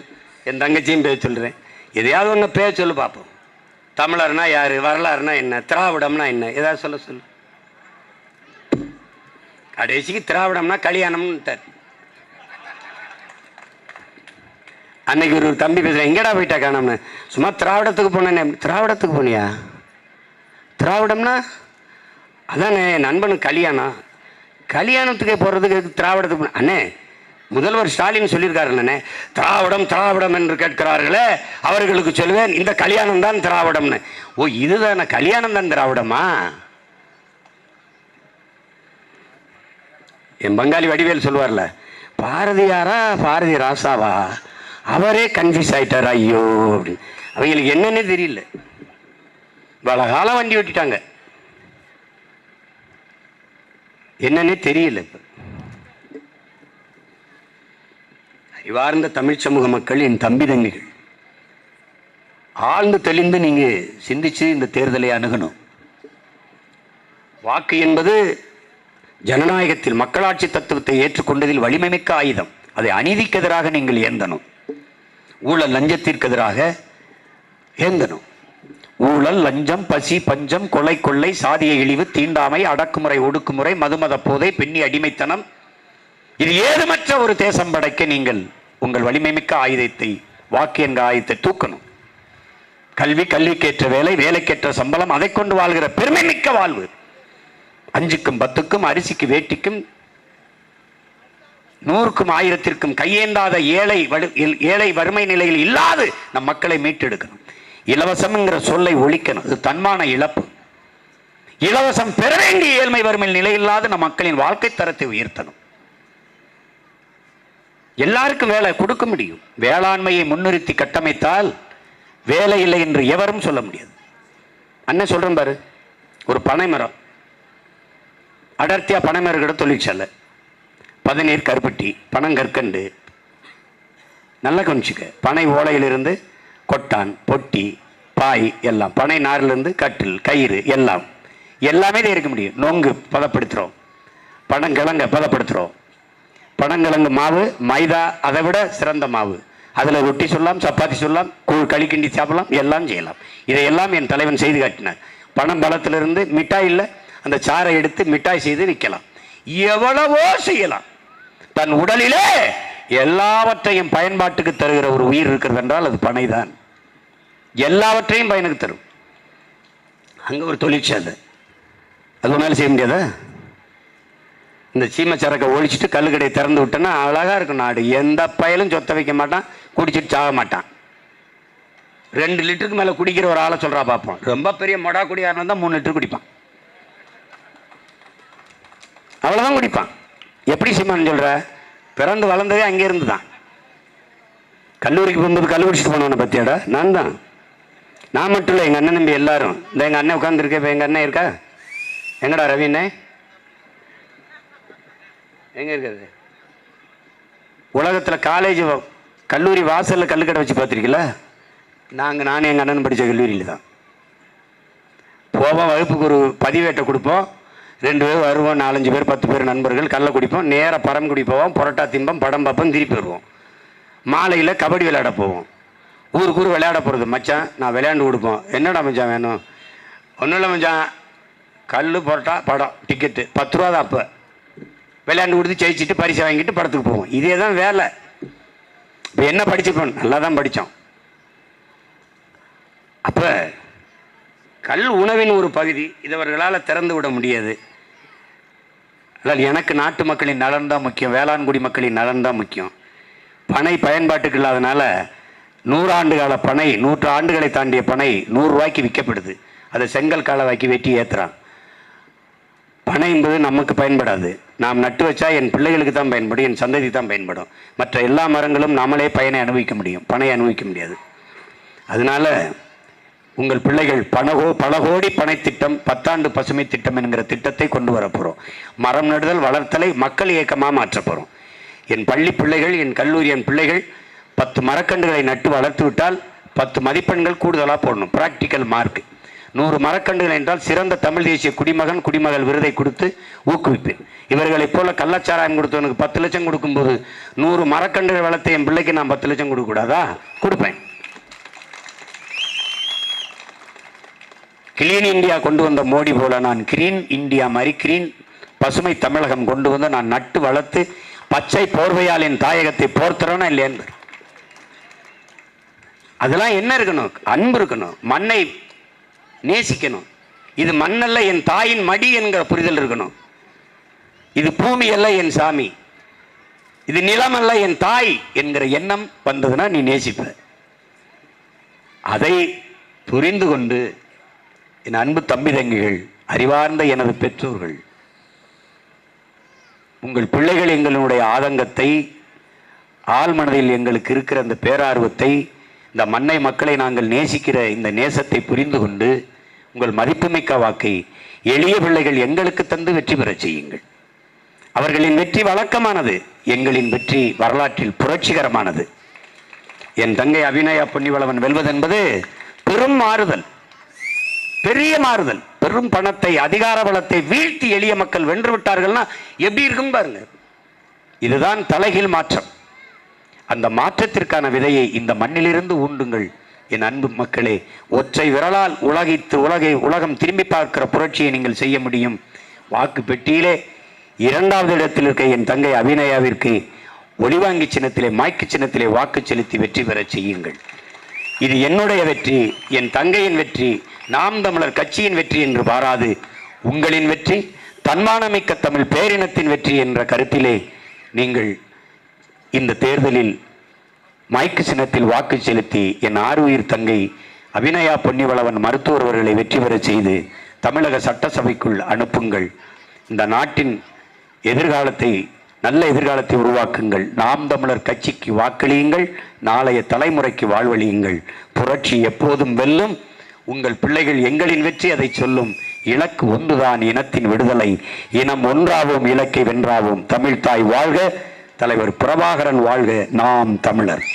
Speaker 1: என் தங்கச்சியும் பேச சொல்கிறேன். எதையாவது ஒன்று பேச சொல்லு பார்ப்போம். தமிழர்னா யாரு, வரலாறுனா என்ன, திராவிடம்னா என்ன, ஏதாவது சொல்ல சொல்லு. கடைசிக்கு திராவிடம்னா கல்யாணம்னு. அன்னைக்கு ஒரு தம்பி பேசுகிறேன், எங்கடா போயிட்டா காணோம்னு. சும்மா திராவிடத்துக்கு போனேன். திராவிடத்துக்கு போனியா? திராவிடம்னா அதானே நண்பனுக்கு கல்யாணம். கல்யாணத்துக்கு போகிறதுக்கு திராவிடத்துக்கு அண்ணே முதல்வர் ஸ்டாலின் சொல்லியிருக்காருண்ணே, திராவிடம் திராவிடம் என்று கேட்கிறார்களே அவர்களுக்கு சொல்லுவேன் இந்த கல்யாணம் தான் திராவிடம்னு. ஓ, இதுதானே கல்யாணம் தான் திராவிடமா? என் பங்காளி வடிவேல் சொல்லுவார்ல, பாரதியாரா பாரதி ராசாவா, அவரே கன்ஃபியூஸ் ஆயிட்டார் ஐயோ அப்படின்னு. அவங்களுக்கு என்னன்னே தெரியல. பல காலம் வண்டி ஓட்டிட்டாங்க, என்னன்னே தெரியல. இப்ப அறிவார்ந்த தமிழ் சமூக மக்கள், என் தம்பி தங்கிகள், ஆழ்ந்து தெளிந்து நீங்க சிந்திச்சு இந்த தேர்தலை அணுகணும். வாக்கு என்பது ஜனநாயகத்தில் மக்களாட்சி தத்துவத்தை ஏற்றுக்கொண்டதில் வலிமை மிக்க ஆயுதம். அதை அநீதிக்கு எதிராக நீங்கள் ஏந்தணும். ஊழல் லஞ்சத்திற்கு எதிராக ஏந்தணும். ஊழல், லஞ்சம், பசி, பஞ்சம், கொலை, கொள்ளை, சாதிய இழிவு, தீண்டாமை, அடக்குமுறை, ஒடுக்குமுறை, மதுமத போதை, பெண்ணி அடிமைத்தனம், இது ஏதுமற்ற ஒரு தேசம் படைக்க நீங்கள் உங்கள் வலிமை மிக்க ஆயுதத்தை, வாக்கு என்ற ஆயுதத்தை தூக்கணும். கல்வி, கல்விக்கேற்ற வேலை, வேலைக்கேற்ற சம்பளம், அதை கொண்டு வாழ்கிற பெருமை மிக்க வாழ்வு. 5க்கும் 10க்கும், அரிசிக்கு வேட்டிக்கும், 100க்கும் 1000க்கும் கையேந்தாத ஏழை வறுமை நிலையில் இல்லாது நம் மக்களை மீட்டெடுக்கணும். இலவசம்ங்கிற சொல்லை ஒழிக்கணும். அது தன்மான இழப்பு. இலவசம் பெற வேண்டிய ஏழ்மை வறுமை நிலையில்லாத நம் மக்களின் வாழ்க்கை தரத்தை உயர்த்தணும். எல்லாருக்கும் வேலை கொடுக்க முடியும். வேளாண்மையை முன்னிறுத்தி கட்டமைத்தால் வேலை இல்லை என்று எவரும் சொல்ல முடியாது. அண்ணன் சொல்றேன் பாரு, ஒரு பனை மரம், அடர்த்தியா பனை மரம் தொழிற்சாலை, பதநீர், கருப்பட்டி, பனங்கற்கண்டு, நல்லா கவனிச்சுக்க. பனை ஓலையிலிருந்து கொட்டான், பொட்டி, பாய் எல்லாம், பனை நாரிலிருந்து கட்டில், கயிறு எல்லாம், எல்லாமே இருக்க முடியும். நொங்கு பதப்படுத்துகிறோம், பனங்கிழங்க பதப்படுத்துகிறோம். பனங்கிழங்கு மாவு, மைதா அதை விட சிறந்த மாவு. அதில் ரொட்டி சொல்லலாம், சப்பாத்தி சொல்லலாம், களி கிண்டி சாப்பிடலாம், எல்லாம் செய்யலாம். இதையெல்லாம் என் தலைவன் செய்து காட்டினார். பனம் பழத்திலிருந்து மிட்டாய் இல்லை, அந்த சாறை எடுத்து மிட்டாய் செய்து விற்கலாம். எவ்வளவோ செய்யலாம். தன் உடலிலே எல்லாவற்றையும் பயன்பாட்டுக்கு தருகிற ஒரு உயிர் இருக்கிறது என்றால் அது பனைதான். எல்லாவற்றையும் பயனுக்கு தரும். அங்க ஒரு தொழிற்சாலை, அது ஒன்றாலும் செய்ய முடியாதா? இந்த சீமை சரக்கை ஒழிச்சிட்டு கல்லுக்கடையை திறந்து விட்டோன்னா அழகா இருக்கும் நாடு. எந்த பயலும் சொத்த வைக்க மாட்டான், குடிச்சிட்டு சாக மாட்டான். 2 லிட்டருக்கு மேல குடிக்கிற ஒரு ஆளை சொல்றா பார்ப்போம். ரொம்ப பெரிய மொடா குடியாரனா தான் 3 லிட்டர் குடிப்பான், அவ்வளவுதான் குடிப்பான். எப்படி சீமான் சொல்ற? பிறந்து வளர்ந்ததே அங்கே இருந்து தான். கல்லூரிக்கு போகும்போது கல்லு குடிச்சிட்டு போனவனை பத்தியாடா நான் தான். நான் மட்டும் இல்லை, எங்க அண்ணன் நம்பி எல்லாரும். இந்த எங்க அண்ணன் உட்காந்துருக்கேன். இப்போ எங்க அண்ணன் இருக்கா? எங்கடா ரவி அண்ணே? எங்க இருக்கிறது? உலகத்தில் காலேஜ் கல்லூரி வாசலில் கல்லுக்கடை வச்சு பார்த்துருக்கீங்களா? நானும் எங்கள் அண்ணன் படித்த கல்லூரியில் தான் போவோம். வகுப்புக்கு ஒரு பதிவேட்டை கொடுப்போம், 2 பேர் வருவோம், 4-5 பேர் 10 பேர் நண்பர்கள் கல்லை குடிப்போம். நேராக பரம்குடி போவோம், புரோட்டா திம்பம், படம் பார்ப்போம், திருப்பி வருவோம். மாலையில் கபடி விளையாட போவோம். ஊருக்கு ஊர் விளையாட போகிறது. மச்சான் நான் விளையாண்டு கொடுப்போம். என்னடா மச்சான் வேணும்? ஒன்றும் இல்லை மச்சான், கல், புரோட்டா, படம், டிக்கெட்டு 10 ரூபா தான். அப்போ விளையாண்டு கொடுத்து ஜெயிச்சுட்டு பரிசை வாங்கிட்டு படத்துக்கு போவோம். இதே தான் வேலை. இப்போ என்ன படிச்சிருப்போம்? நல்லா தான் படித்தோம். அப்போ கல் உணவின் ஒரு பகுதி, இதவர்களால் திறந்து விட முடியாது. அதாவது எனக்கு நாட்டு மக்களின் நலன் தான் முக்கியம், வேளாண்குடி மக்களின் நலன் தான் முக்கியம். பனை பயன்பாட்டுக்கு இல்லாதனால 100 ஆண்டு கால பனை, 100 ஆண்டுகளை தாண்டிய பனை 100 ரூபாய்க்கு விற்கப்படுது. அதை செங்கல் காலவாக்கி வெட்டி ஏற்றுறான். பனை என்பது நமக்கு பயன்படாது. நாம் நட்டு வச்சா என் பிள்ளைகளுக்கு தான் பயன்படும், என் சந்ததி தான் பயன்படும். மற்ற எல்லா மரங்களும் நாமளே பயனை அனுபவிக்க முடியும், பனை அனுபவிக்க முடியாது. அதனால உங்கள் பிள்ளைகள் பல கோடி பனை திட்டம், 10 ஆண்டு பசுமை திட்டம் என்கிற திட்டத்தை கொண்டு வர போகிறோம். மரம் நடுதல் வளர்த்தலை மக்கள் இயக்கமாக மாற்ற போகிறோம். என் பள்ளி பிள்ளைகள், என் கல்லூரி என் பிள்ளைகள் 10 மரக்கன்றுகளை நட்டு வளர்த்து விட்டால் 10 மதிப்பெண்கள் கூடுதலாக போடணும். Practical mark. 100 மரக்கன்றுகள் என்றால் சிறந்த தமிழ் தேசிய குடிமகன் குடிமகள் விருதை கொடுத்து ஊக்குவிப்பேன். இவர்களைப் போல கள்ளச்சாராயம் கொடுத்தவனுக்கு 10 லட்சம் கொடுக்கும்போது 100 மரக்கன்றுகள் வளர்த்த என் பிள்ளைக்கு நான் 10 லட்சம் கொடுக்கக்கூடாதா? கொடுப்பேன். கிளீன் இந்தியா கொண்டு வந்த மோடி போல நான் கிரீன் இந்தியா மாதிரி கிரீன் பசுமை தமிழகம் கொண்டு வந்து நான் நட்டு வளர்த்து பச்சை போர்வையால் என் தாயகத்தை போர்த்துறோன்னா இல்லையான்னு. அதெல்லாம் என்ன இருக்கணும்? அன்பு இருக்கணும், மண்ணை நேசிக்கணும். இது மண்ணல்ல என் தாயின் மடி என்கிற புரிதல் இருக்கணும். இது பூமி அல்ல என் சாமி, இது நிலம் அல்ல என் தாய் என்கிற எண்ணம் வந்ததுன்னா நீ நேசிப்ப. அதை புரிந்து கொண்டு என் அன்பு தம்பி தங்கிகள், அறிவார்ந்த எனது பெற்றோர்கள், உங்கள் பிள்ளைகள் எங்களுடைய ஆதங்கத்தை, ஆழ்மனதில் எங்களுக்கு இருக்கிற அந்த பேரார்வத்தை, இந்த மண்ணை மக்களை நாங்கள் நேசிக்கிற இந்த நேசத்தை புரிந்து கொண்டு உங்கள் மதிப்புமிக்க வாக்கை எளிய பிள்ளைகள் எங்களுக்கு தந்து வெற்றி பெற செய்யுங்கள். அவர்களின் வெற்றி வழக்கமானது, எங்களின் வெற்றி வரலாற்றில் புரட்சிகரமானது. என் தங்கை அபிநயா பொன்னிவளவன் வெல்வதென்பது பெரும் மாறுதல், பெரிய மாறுதல். பெரும் பணத்தை, அதிகார பலத்தை வீழ்த்தி எளிய மக்கள் வென்று விட்டார்கள்னா எப்படி இருக்கும் பாருங்க. இதுதான் தலைகீழ் மாற்றம். அந்த மாற்றத்திற்கான விதையை இந்த மண்ணிலிருந்து ஊண்டுங்கள் என் அன்பு மக்களே. ஒற்றை விரலால் உலகம் திரும்பி பார்க்கிற புரட்சியை நீங்கள் செய்ய முடியும். வாக்கு பெட்டியிலே 2வது இடத்தில் இருக்க என் தங்கை அபிநயாவிற்கு ஒளிவாங்கி சின்னத்திலே, மாய்க்கு சின்னத்திலே வாக்கு செலுத்தி வெற்றி பெற செய்யுங்கள். இது என்னுடைய வெற்றி, என் தங்கையின் வெற்றி, நாம் தமிழர் கட்சியின் வெற்றி என்று பாராது உங்களின் வெற்றி, தன்மானமிக்க தமிழ் பேரினத்தின் வெற்றி என்ற கருத்திலே நீங்கள் இந்த தேர்தலில் மைக்கு சின்னத்தில் வாக்கு செலுத்தி என் ஆறுயிர் தங்கை அபிநயா பொன்னிவளவன் மருத்துவர் அவர்களை வெற்றி பெற செய்து தமிழக சட்டசபைக்குள் அனுப்புங்கள். இந்த நாட்டின் எதிர்காலத்தை, நல்ல எதிர்காலத்தை உருவாக்குங்கள். நாம் தமிழர் கட்சிக்கு வாக்களியுங்கள். நாளைய தலைமுறைக்கு வாழ்வழியுங்கள். புரட்சி எப்போதும் வெல்லும். உங்கள் பிள்ளைகள் எங்களின் வெற்றி அதை சொல்லும். இலக்கு ஒன்றுதான், இனத்தின் விடுதலை. இனம் ஒன்றாவோம், இலக்கை வென்றாவோம். தமிழ் தாய் வாழ்க, தலைவர் பிரபாகரன் வாழ்க, நாம் தமிழர்.